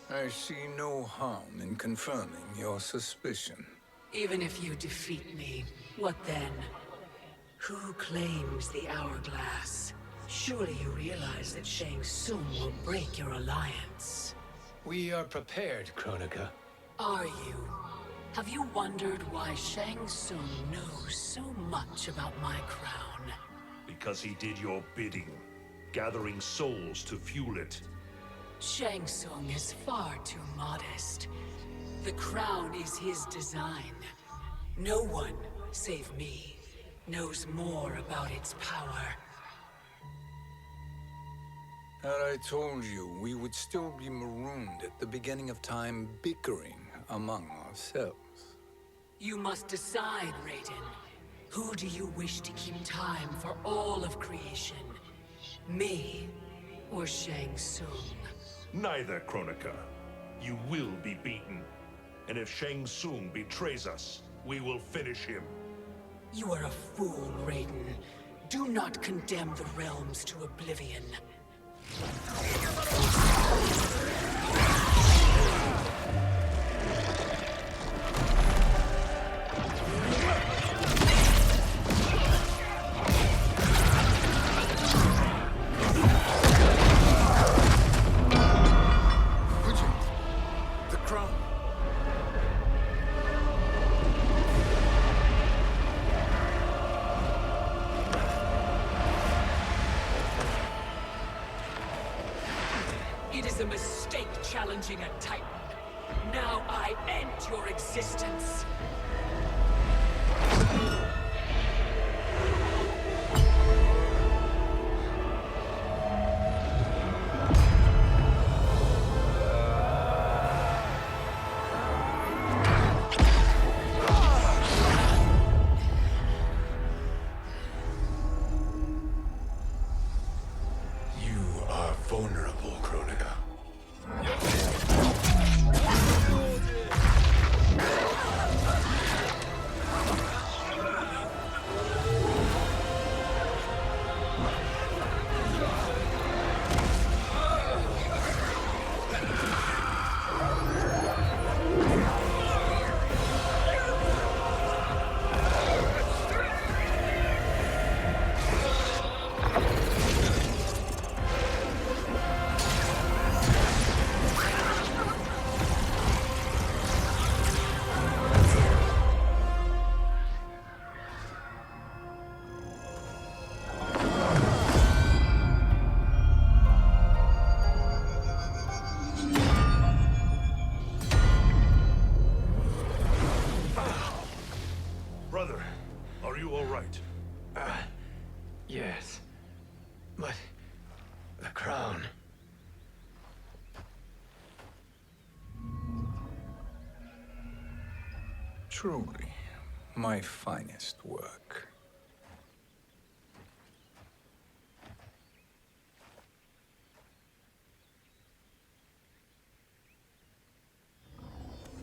I see no harm in confirming your suspicion. Even if you defeat me, what then? Who claims the hourglass? Surely you realize that Shang Tsung will break your alliance. We are prepared, Kronika. Are you? Have you wondered why Shang Tsung knows so much about my crown? because he did your bidding, gathering souls to fuel it. Shang Tsung is far too modest. The crown is his design. No one, save me, knows more about its power. Had I told you, we would still be marooned at the beginning of time, bickering among ourselves. You must decide, Reyden. Who do you wish to keep time for all of creation? Me or Shang Tsung? Neither, Kronika. You will be beaten. And if Shang Tsung betrays us, we will finish him. You are a fool, Reyden. Do not condemn the realms to oblivion. The crown. It is a mistake challenging a Titan. Now I end your existence. You are vulnerable, Kronika. Brother, are you all right? Yes. But the crown. Truly, my finest work.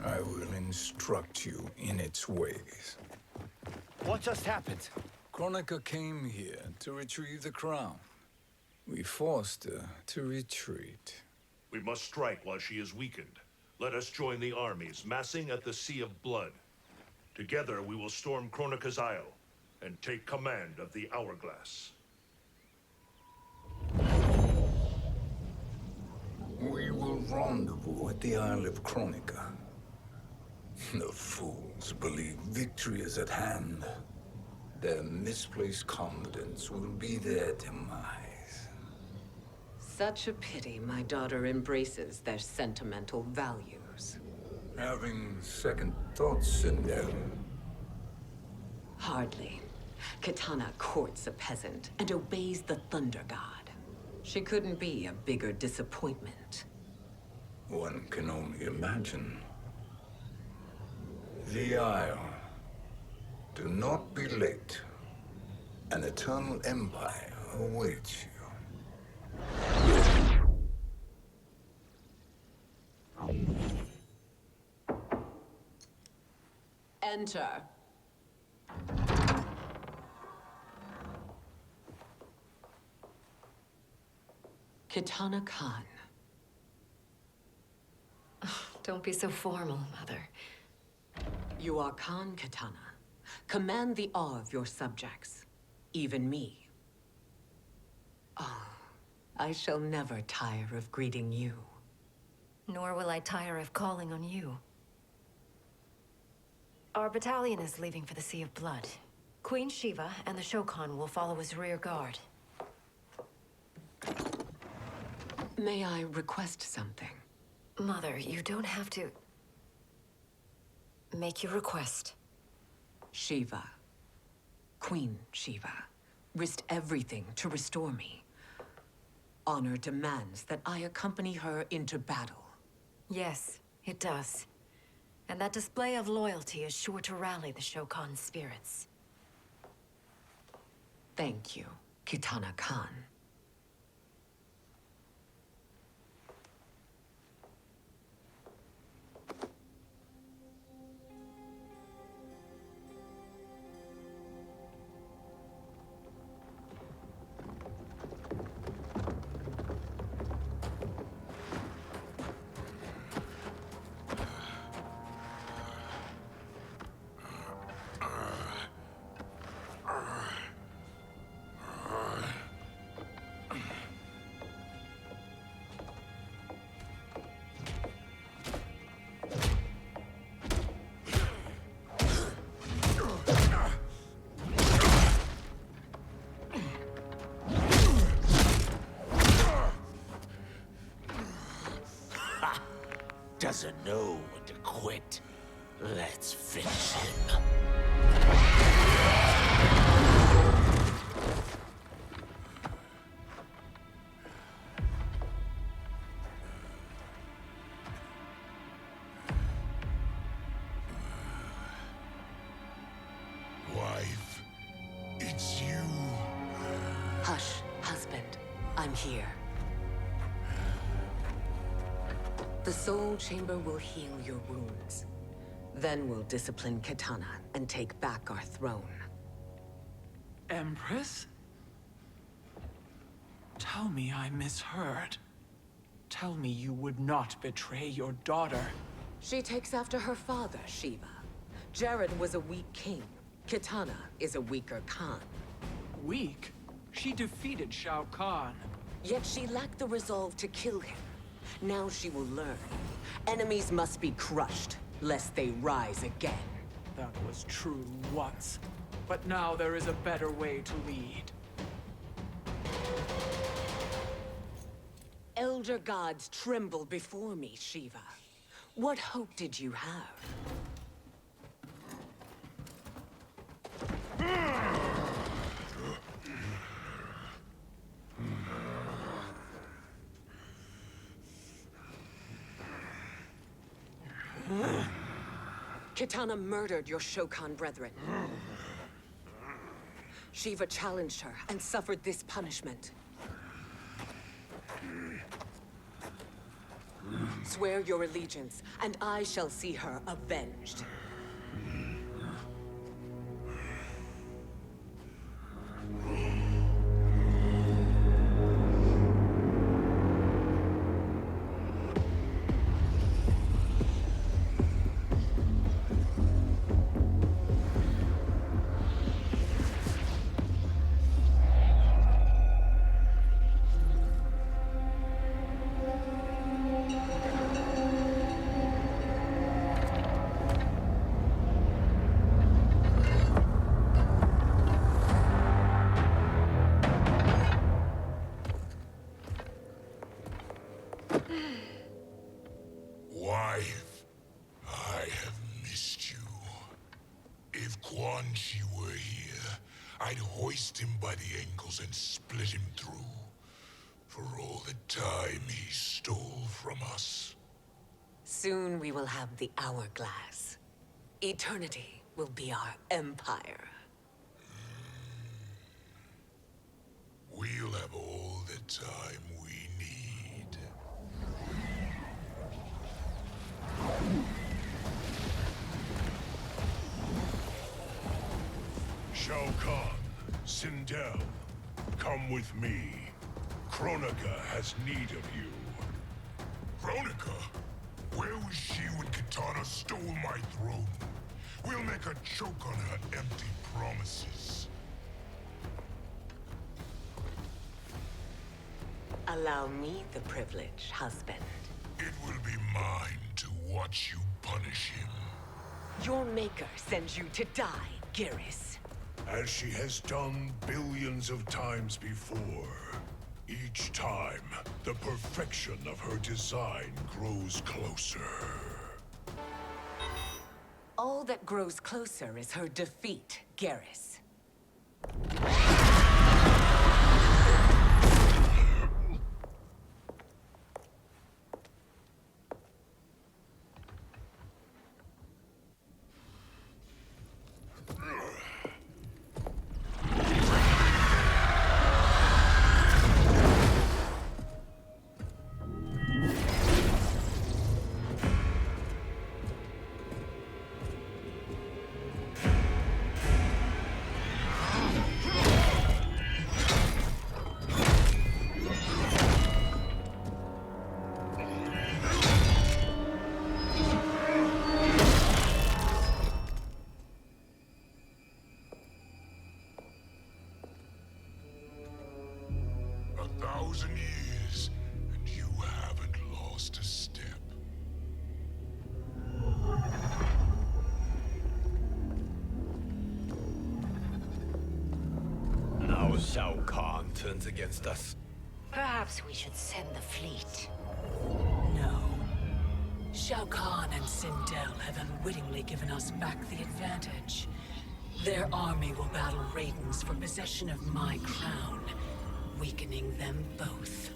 I will instruct you in its ways. What just happened? Kronika came here to retrieve the crown. We forced her to retreat. We must strike while she is weakened. Let us join the armies, massing at the Sea of Blood. Together we will storm Kronika's Isle and take command of the Hourglass. We will rendezvous at the Isle of Kronika. The fools believe victory is at hand. Their misplaced confidence will be their demise. Such a pity my daughter embraces their sentimental values. Having second thoughts in them. Hardly. Kitana courts a peasant and obeys the Thunder God. She couldn't be a bigger disappointment. One can only imagine. The Isle. Do not be late. An eternal empire awaits you. Enter. Kitana Khan. Don't be so formal, Mother. You are Khan Kitana. Command the awe of your subjects, even me. Oh, I shall never tire of greeting you. Nor will I tire of calling on you. Our battalion is leaving for the Sea of Blood. Queen Shiva and the Shokan will follow as rear guard. May I request something? Mother, you don't have to... make your request. Shiva, Queen Shiva, risked everything to restore me. Honor demands that I accompany her into battle. Yes, it does. And that display of loyalty is sure to rally the Shokan's spirits. Thank you, Kitana Khan. Doesn't know when to quit. Let's finish him. Wife, it's you. Hush, husband. I'm here. The Soul Chamber will heal your wounds. Then we'll discipline Kitana and take back our throne. Empress? Tell me I misheard. Tell me you would not betray your daughter. She takes after her father, Shiva. Jared was a weak king. Kitana is a weaker Khan. Weak? She defeated Shao Kahn. Yet she lacked the resolve to kill him. Now she will learn. Enemies must be crushed, lest they rise again. That was true once. But now there is a better way to lead. Elder gods tremble before me, Shiva. What hope did you have? Kitana murdered your Shokan brethren. Shiva challenged her and suffered this punishment. Swear your allegiance, and I shall see her avenged. Wife, I have missed you. If Quan Chi were here, I'd hoist him by the ankles and split him through. For all the time he stole from us. Soon we will have the hourglass. Eternity will be our empire. We'll have all the time we need. Shao Kahn, Sindel, come with me. Kronika has need of you. Kronika? Where was she when Kitana stole my throne? We'll make her choke on her empty promises. Allow me the privilege, husband. It will be mine to watch you punish him. Your maker sends you to die, Geras. as she has done billions of times before. Each time, the perfection of her design grows closer. All that grows closer is her defeat, Garrus. Years, and you haven't lost a step. Now Shao Kahn turns against us. Perhaps we should send the fleet. No. Shao Kahn and Sindel have unwittingly given us back the advantage. Their army will battle Raidens for possession of my crown, weakening them both.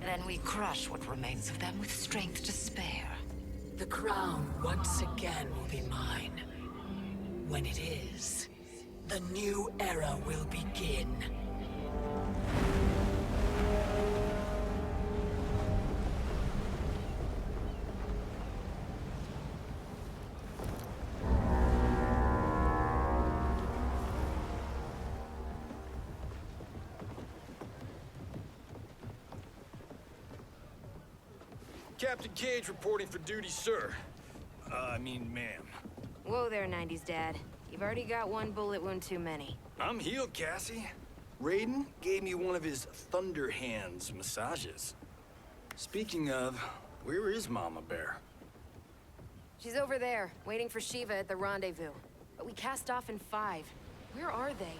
Then we crush what remains of them with strength to spare. The crown once again will be mine. When it is, the new era will begin. Captain Cage reporting for duty, sir. I mean, ma'am. Whoa there, 90s dad. You've already got one bullet wound too many. I'm healed, Cassie. Reyden gave me one of his Thunder Hands massages. Speaking of, where is Mama Bear? She's over there, waiting for Shiva at the rendezvous. But we cast off in 5. Where are they?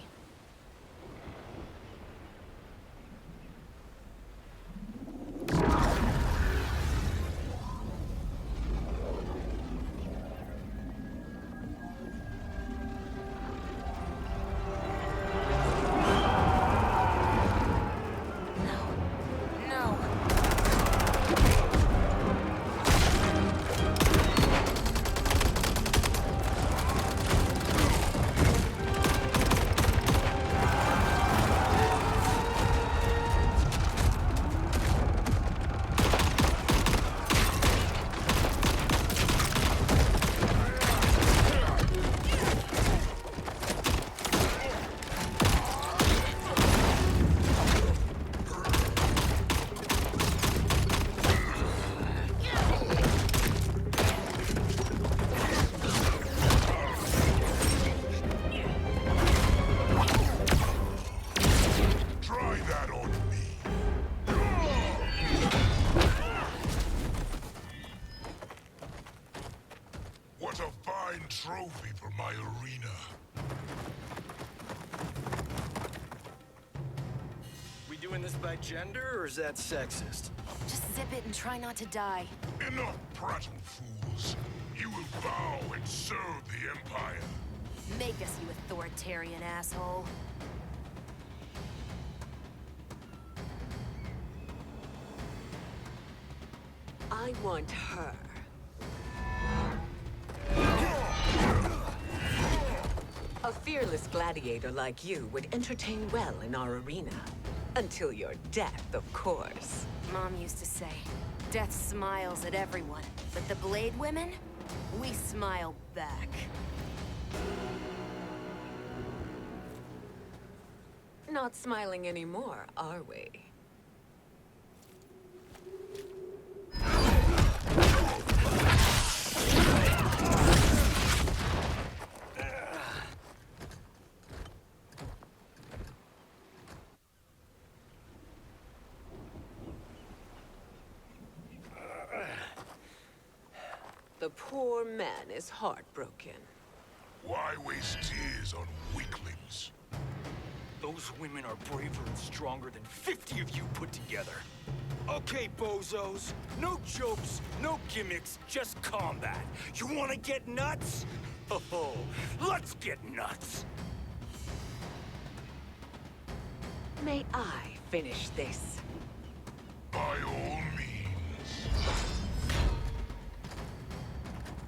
Trophy for my arena. We doing this by gender, or is that sexist? Just zip it and try not to die. Enough prattle, fools. You will bow and serve the Empire. Make us, you authoritarian asshole. I want her. A fearless gladiator like you would entertain well in our arena. Until your death, of course. Mom used to say, death smiles at everyone, but the Blade women, we smile back. Not smiling anymore, are we? The poor man is heartbroken. Why waste tears on weaklings? Those women are braver and stronger than 50 of you put together. Okay, bozos. No jokes, no gimmicks, just combat. You wanna get nuts? Oh, let's get nuts! May I finish this? By all means.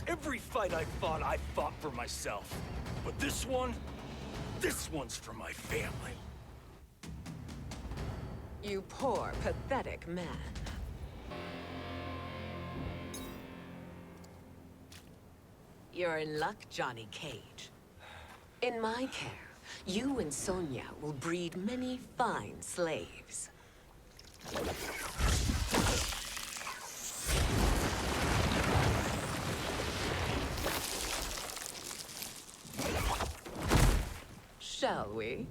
Every fight I fought for myself. But this one's for my family. You poor, pathetic man. You're in luck, Johnny Cage. In my care, you and Sonia will breed many fine slaves. Shall we?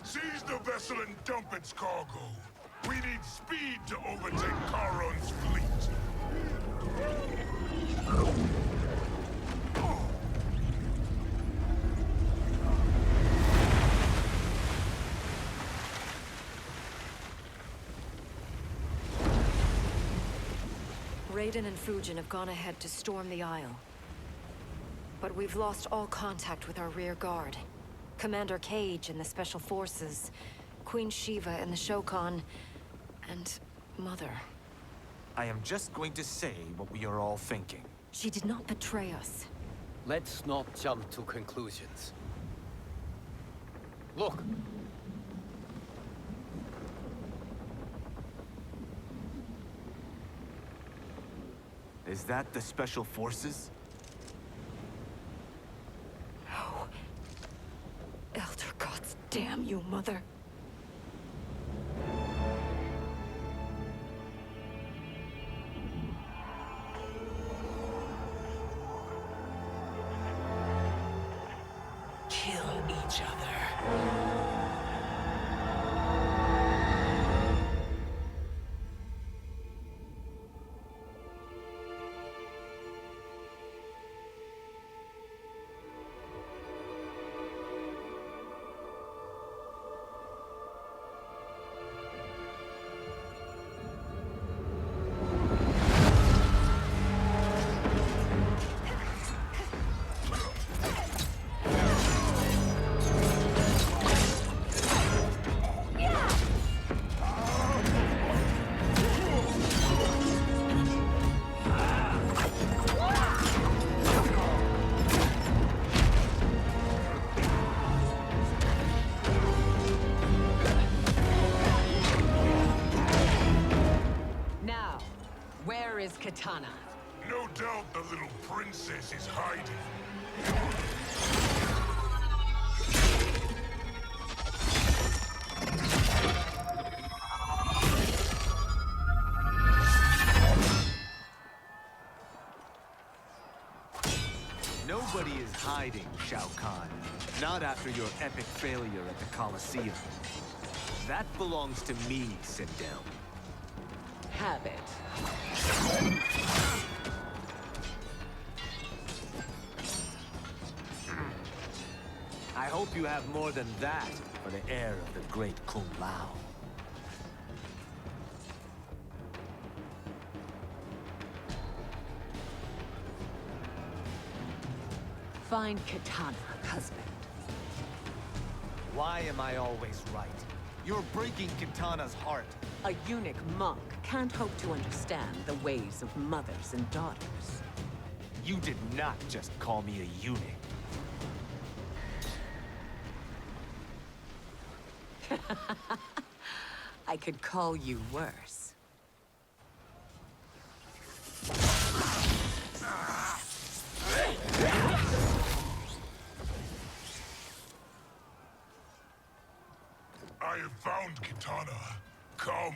Seize the vessel and dump its cargo. We need speed to overtake Charon's fleet. Reyden and Fudzin have gone ahead to storm the Isle. But we've lost all contact with our rear guard. Commander Cage and the Special Forces, Queen Shiva and the Shokan, and Mother. I am just going to say what we are all thinking. She did not betray us. Let's not jump to conclusions. Look! Is that the Special Forces? No. Elder gods, damn you, Mother. Kill each other. Where is Katana? No doubt the little princess is hiding. Nobody is hiding, Shao Kahn. Not after your epic failure at the Colosseum. That belongs to me, Sindel. Have it. I hope you have more than that for the heir of the great Kung Lao. Find Katana, husband. Why am I always right? You're breaking Katana's heart. A eunuch monk can't hope to understand the ways of mothers and daughters. You did not just call me a eunuch. I could call you worse. I have found Katana. Come.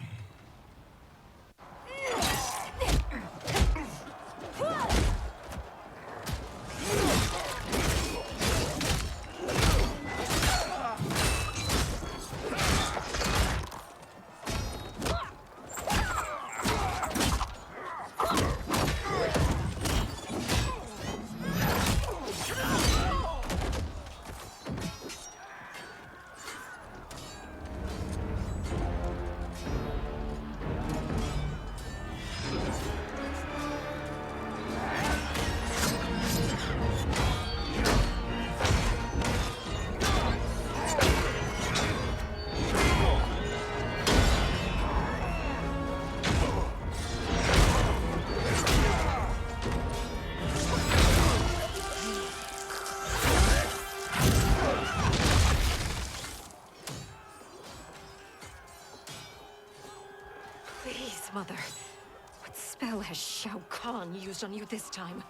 spell has Shao Kahn used on you this time?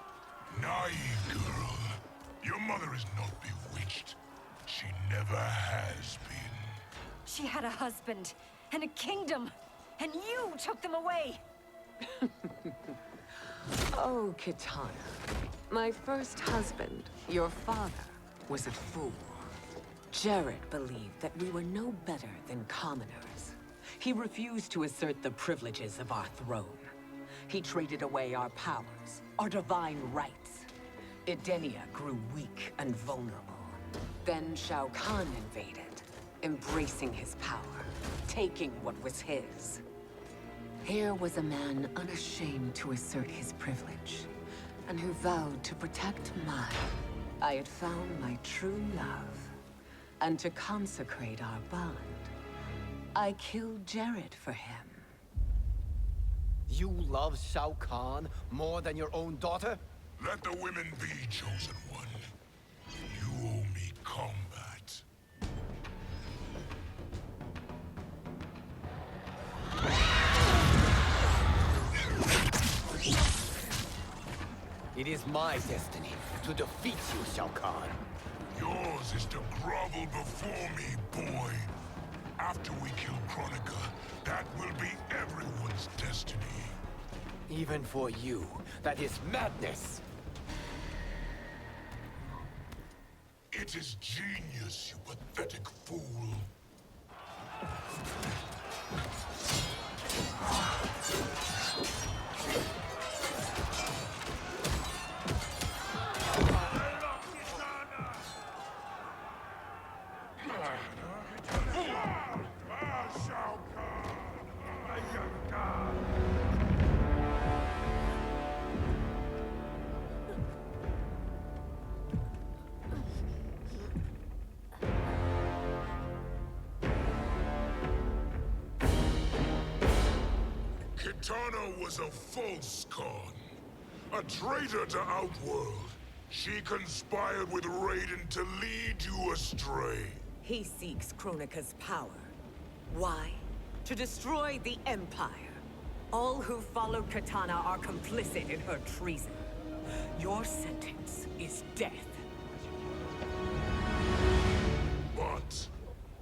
Naive girl. Your mother is not bewitched. She never has been. She had a husband and a kingdom, and you took them away! Oh, Kitana. My first husband, your father, was a fool. Jared believed that we were no better than commoners. He refused to assert the privileges of our throne. He traded away our powers, our divine rights. Edenia grew weak and vulnerable. Then Shao Kahn invaded, embracing his power, taking what was his. Here was a man unashamed to assert his privilege, and who vowed to protect mine. I had found my true love, and to consecrate our bond, I killed Jared for him. You love Shao Kahn more than your own daughter? Let the women be, chosen one. You owe me combat. It is my destiny to defeat you, Shao Kahn. Yours is to grovel before me, boy. After we kill Kronika, that will be everyone's destiny. Even for you, that is madness. It is genius, you pathetic fool. Kitana was a false Khan, a traitor to Outworld. She conspired with Reyden to lead you astray. He seeks Kronika's power. Why? To destroy the Empire. All who followed Kitana are complicit in her treason. Your sentence is death. But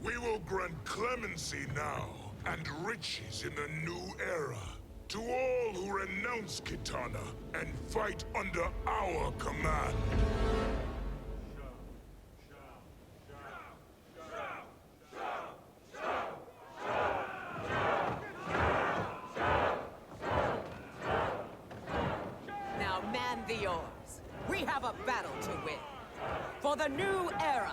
we will grant clemency now and riches in the new era to all who renounce Kitana and fight under our command. Now man the oars. We have a battle to win. For the new era!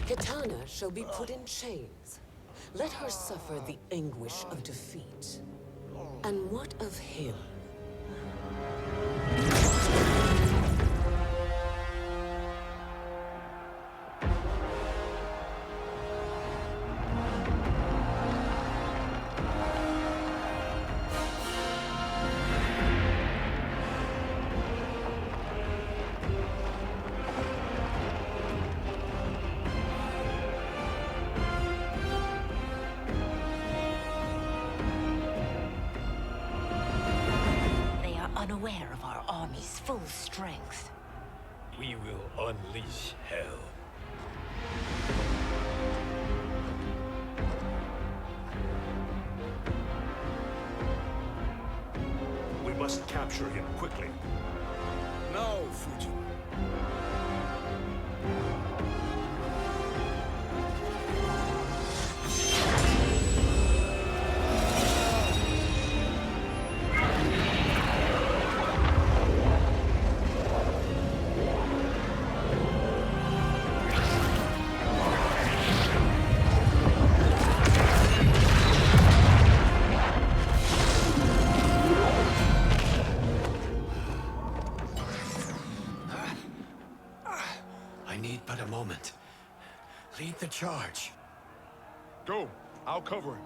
Kitana shall be put in chains. Let her suffer the anguish of defeat. And what of him? Unaware of our army's full strength. We will unleash hell. We must capture him quickly. Now, Fudin. I need but a moment. Lead the charge. Go. I'll cover him.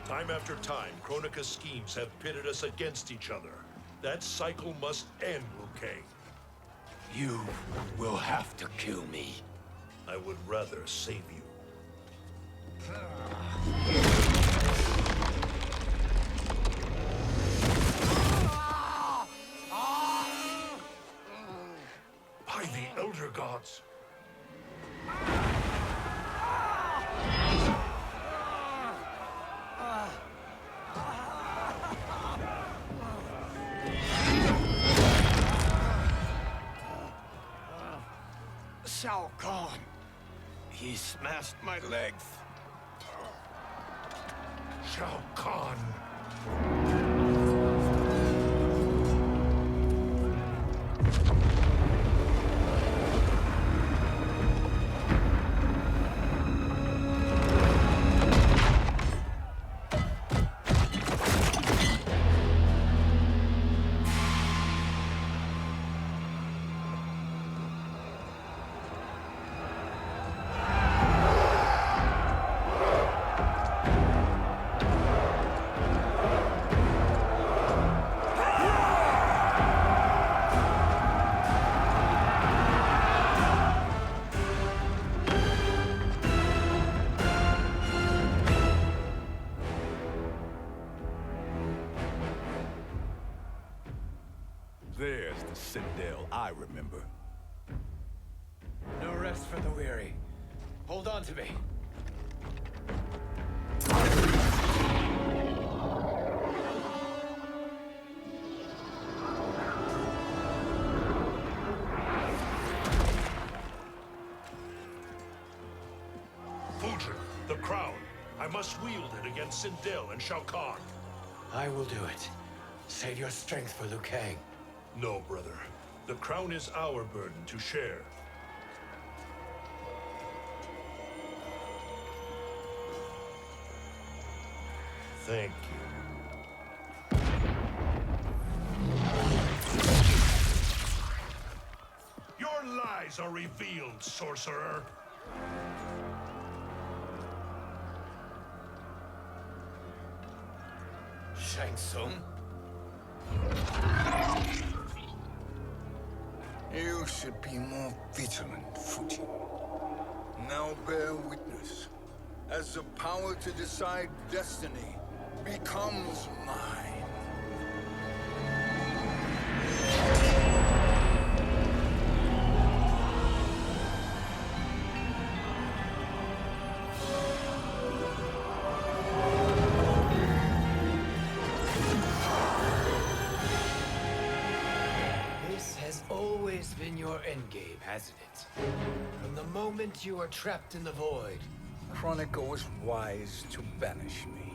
Time after time, Kronika's schemes have pitted us against each other. That cycle must end, Liu Kang. You will have to kill me. I would rather save you. By the Elder Gods. Shao Kahn. He smashed my legs. Shao Kahn. There's the citadel I remember. No rest for the weary. Hold on to me. Fudin, the crown. I must wield it against Sindel and Shao Kahn. I will do it. Save your strength for Liu Kang. No, brother. The crown is our burden to share. Thank you. Your lies are revealed, sorcerer. Shang Tsung? You should be more vigilant, Fudin. Now bear witness, as the power to decide destiny becomes mine. Been your endgame, hasn't it? From the moment you were trapped in the void. Kronika was wise to banish me.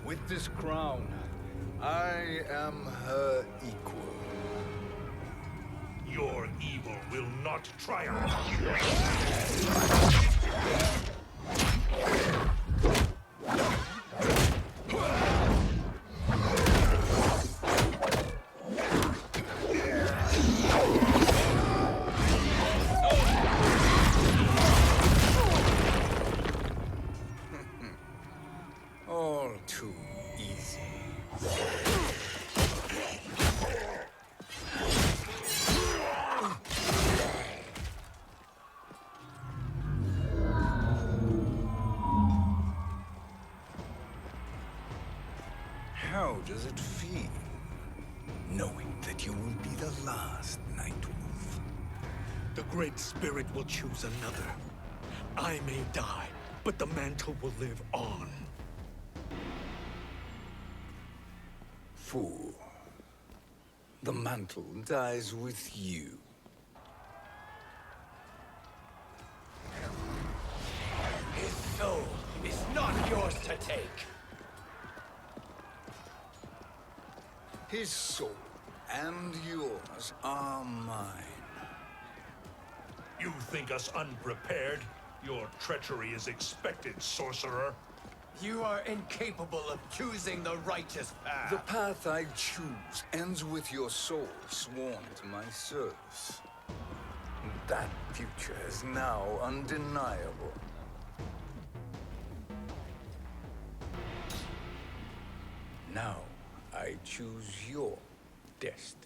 With this crown, I am her equal. Your evil will not triumph. too easy. How does it feel, knowing that you will be the last Nightwolf? The Great Spirit will choose another. I may die, but the mantle will live on. Fool. The mantle dies with you. His soul is not yours to take. His soul and yours are mine. You think us unprepared? Your treachery is expected, sorcerer. You are incapable of choosing the righteous path. The path I choose ends with your soul sworn to my service. That future is now undeniable. Now, I choose your destiny.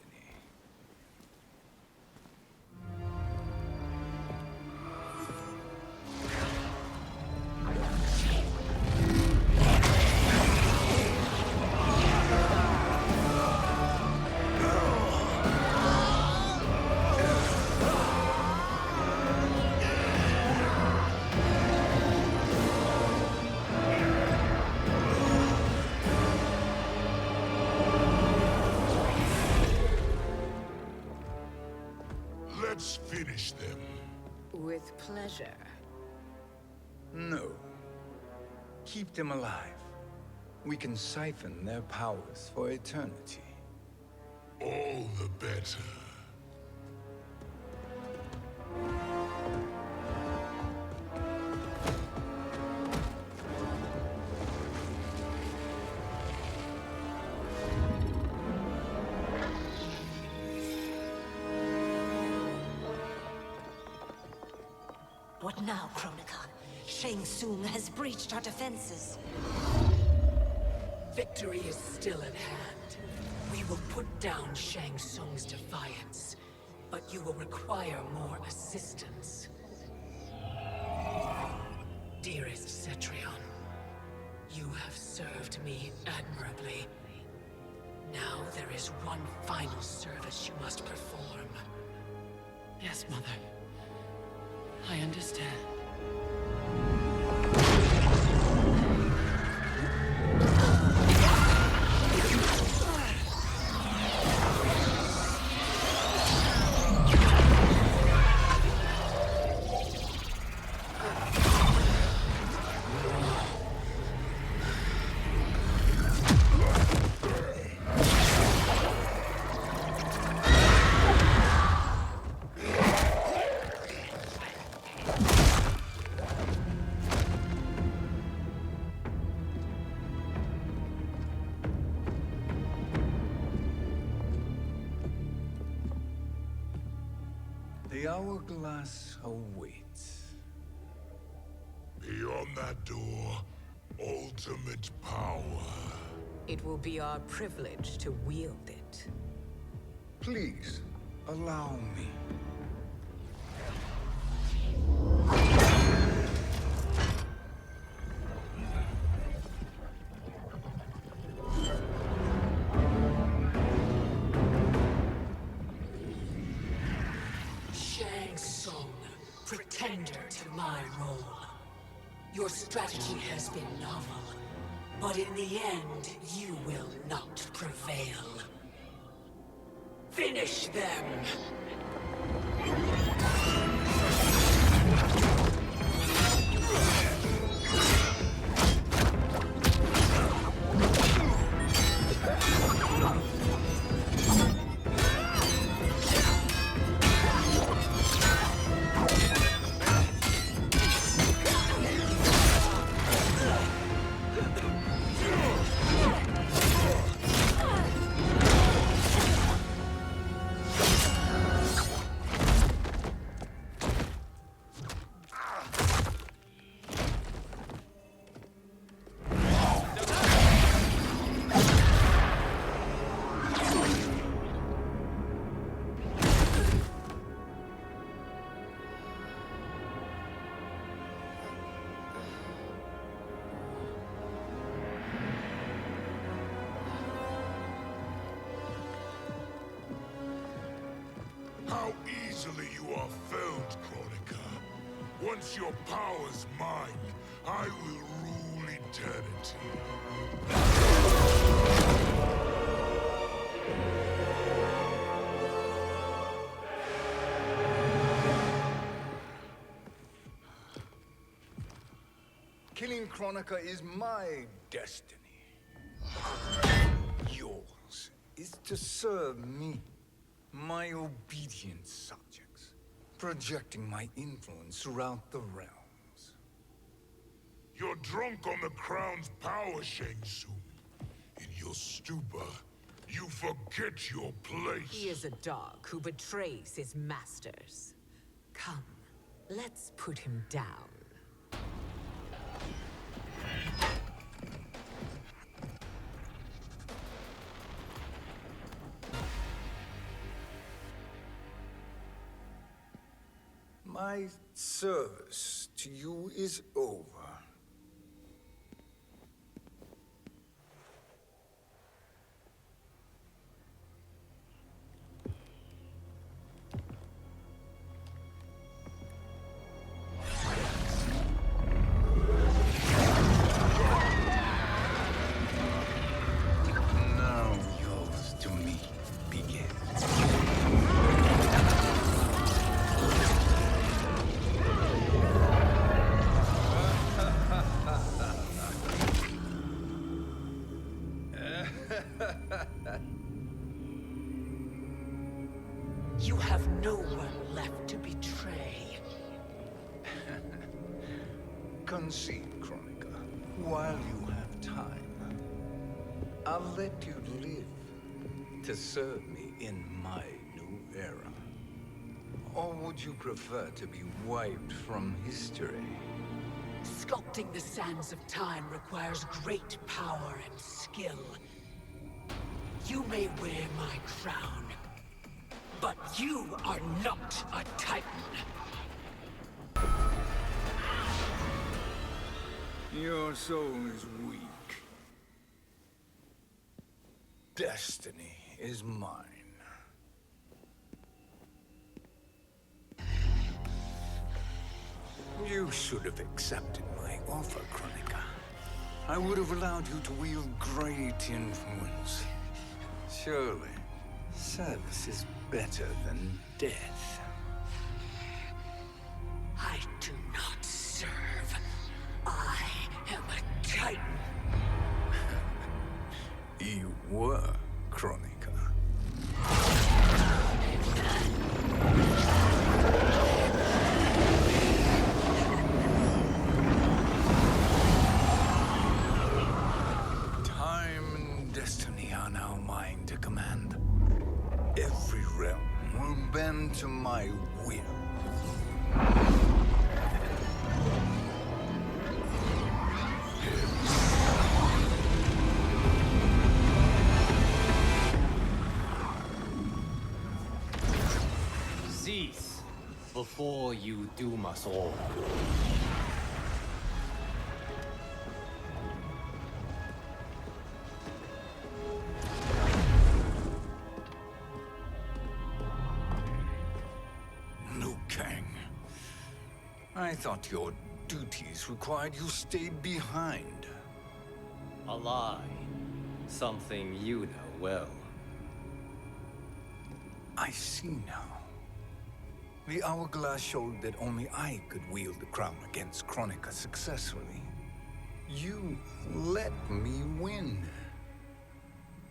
Let's finish them. With pleasure. No. Keep them alive. We can siphon their powers for eternity. All the better. What now, Kronika? Shang Tsung has breached our defenses. Victory is still at hand. We will put down Shang Tsung's defiance, but you will require more assistance. Dearest Cetrion, you have served me admirably. Now there is one final service you must perform. Yes, Mother. I understand. The hourglass awaits. Beyond that door, ultimate power. It will be our privilege to wield it. Please, allow me. Shang Tsung, pretender to my role. Your strategy has been novel, but in the end, you will not prevail. Finish them! how easily you are felled, Chronica. Once your power's mine, I will rule eternity. Killing Chronica is my destiny. Yours is to serve me, my obedient subjects, projecting my influence throughout the realms. You're drunk on the crown's power, Shang Tsung. In your stupor, you forget your place. He is a dog who betrays his masters. Come, let's put him down. My service to you is over. Now yours to me begins. You have no one left to betray. Concede, Chronica, while you have time. I'll let you live to serve me in my new era. Or would you prefer to be wiped from history? Sculpting the sands of time requires great power and skill. You may wear my crown, but you are not a Titan. Your soul is weak. Destiny is mine. You should have accepted my offer, Chronica. I would have allowed you to wield great influence. Surely, service is better than death. I do not serve. I am a Titan. You were, Chronica. Time and destiny are now mine to command. Every realm will bend to my will. Cease before you doom us all. Liu Kang. I thought your duties required you stayed behind. A lie. Something you know well. I see now. The hourglass showed that only I could wield the crown against Chronica successfully. You let me win.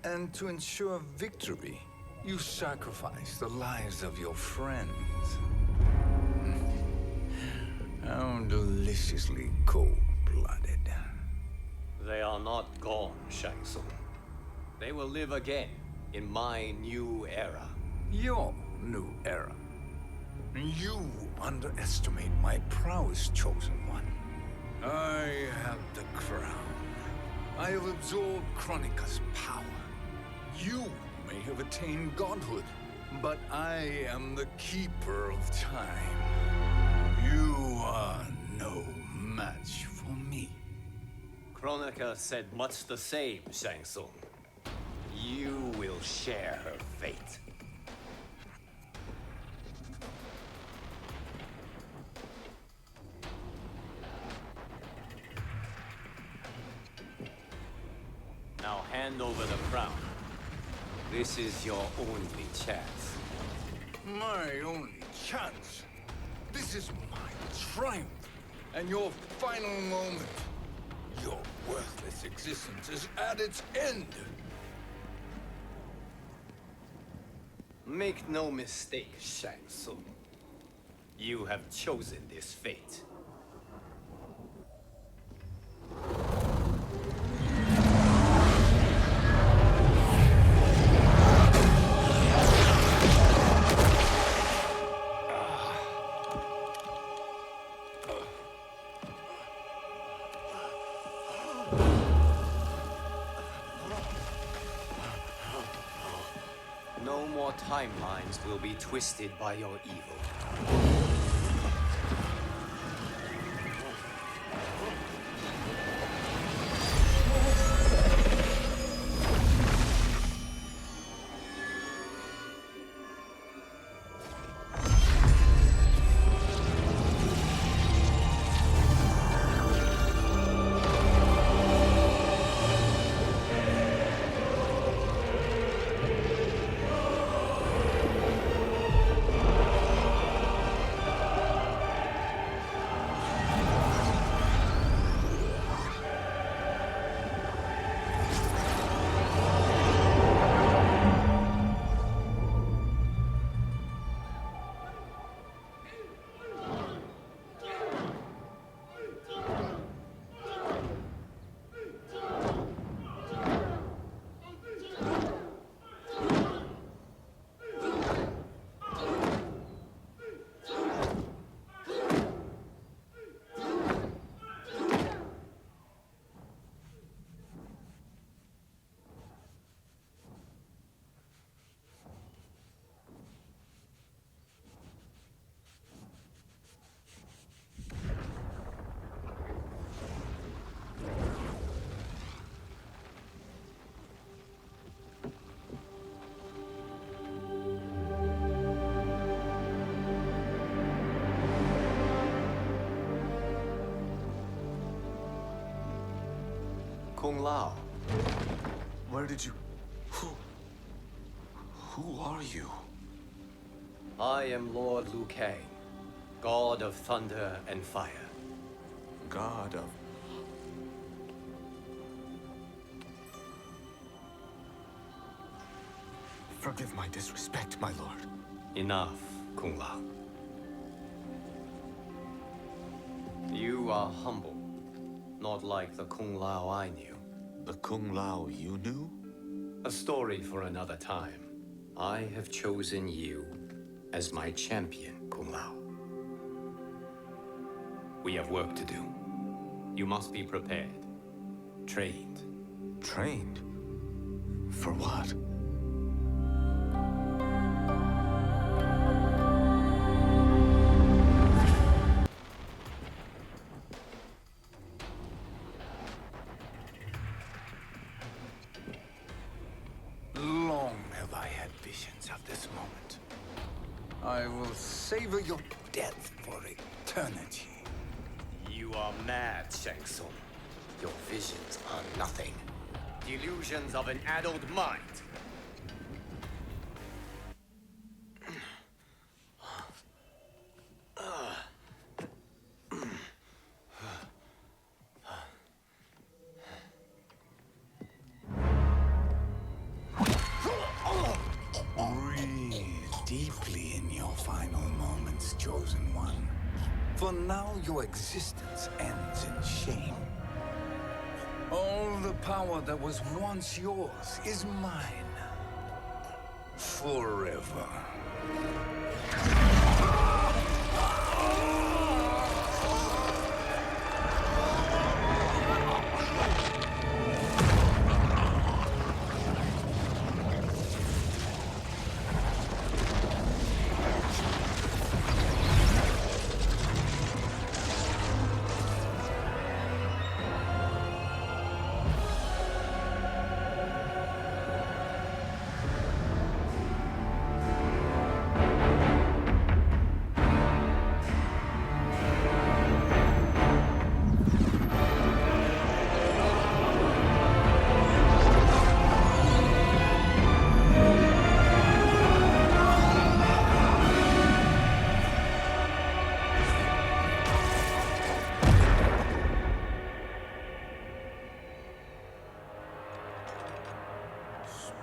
And to ensure victory, you sacrificed the lives of your friends. How deliciously cold-blooded. They are not gone, Shang Tsung. They will live again in my new era. Your new era. You underestimate my prowess, Chosen One. I have the crown. I have absorbed Chronica's power. You may have attained godhood, but I am the keeper of time. You are no match for me. Chronica said much the same, Shang Tsung. You will share her fate. Now hand over the crown. This is your only chance. My only chance? This is my triumph, and your final moment. Your worthless existence is at its end. Make no mistake, Shang Tsung. You have chosen this fate. No more timelines will be twisted by your evil. Kung Lao. Where did you... Who are you? I am Lord Liu Kang, God of Thunder and Fire. God of... Forgive my disrespect, my lord. Enough, Kung Lao. You are humble, not like the Kung Lao I knew. The Kung Lao you knew? A story for another time. I have chosen you as my champion, Kung Lao. We have work to do. You must be prepared. Trained. Trained? For what? Long have I had visions of this moment. I will savor your death for eternity. You are mad, Shang Tsung. Your visions are nothing. Delusions of an adult mind. Breathe deeply in your final moments, chosen one. For now, your existence ends in shame. All the power that was once yours is mine. Forever.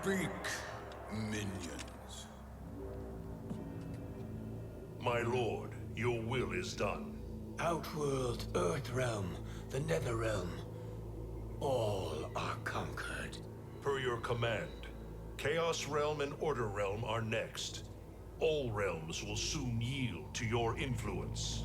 Speak, minions. My lord, your will is done. Outworld, Earthrealm, the Netherrealm. All are conquered. Per your command, Chaos Realm and Order Realm are next. All realms will soon yield to your influence.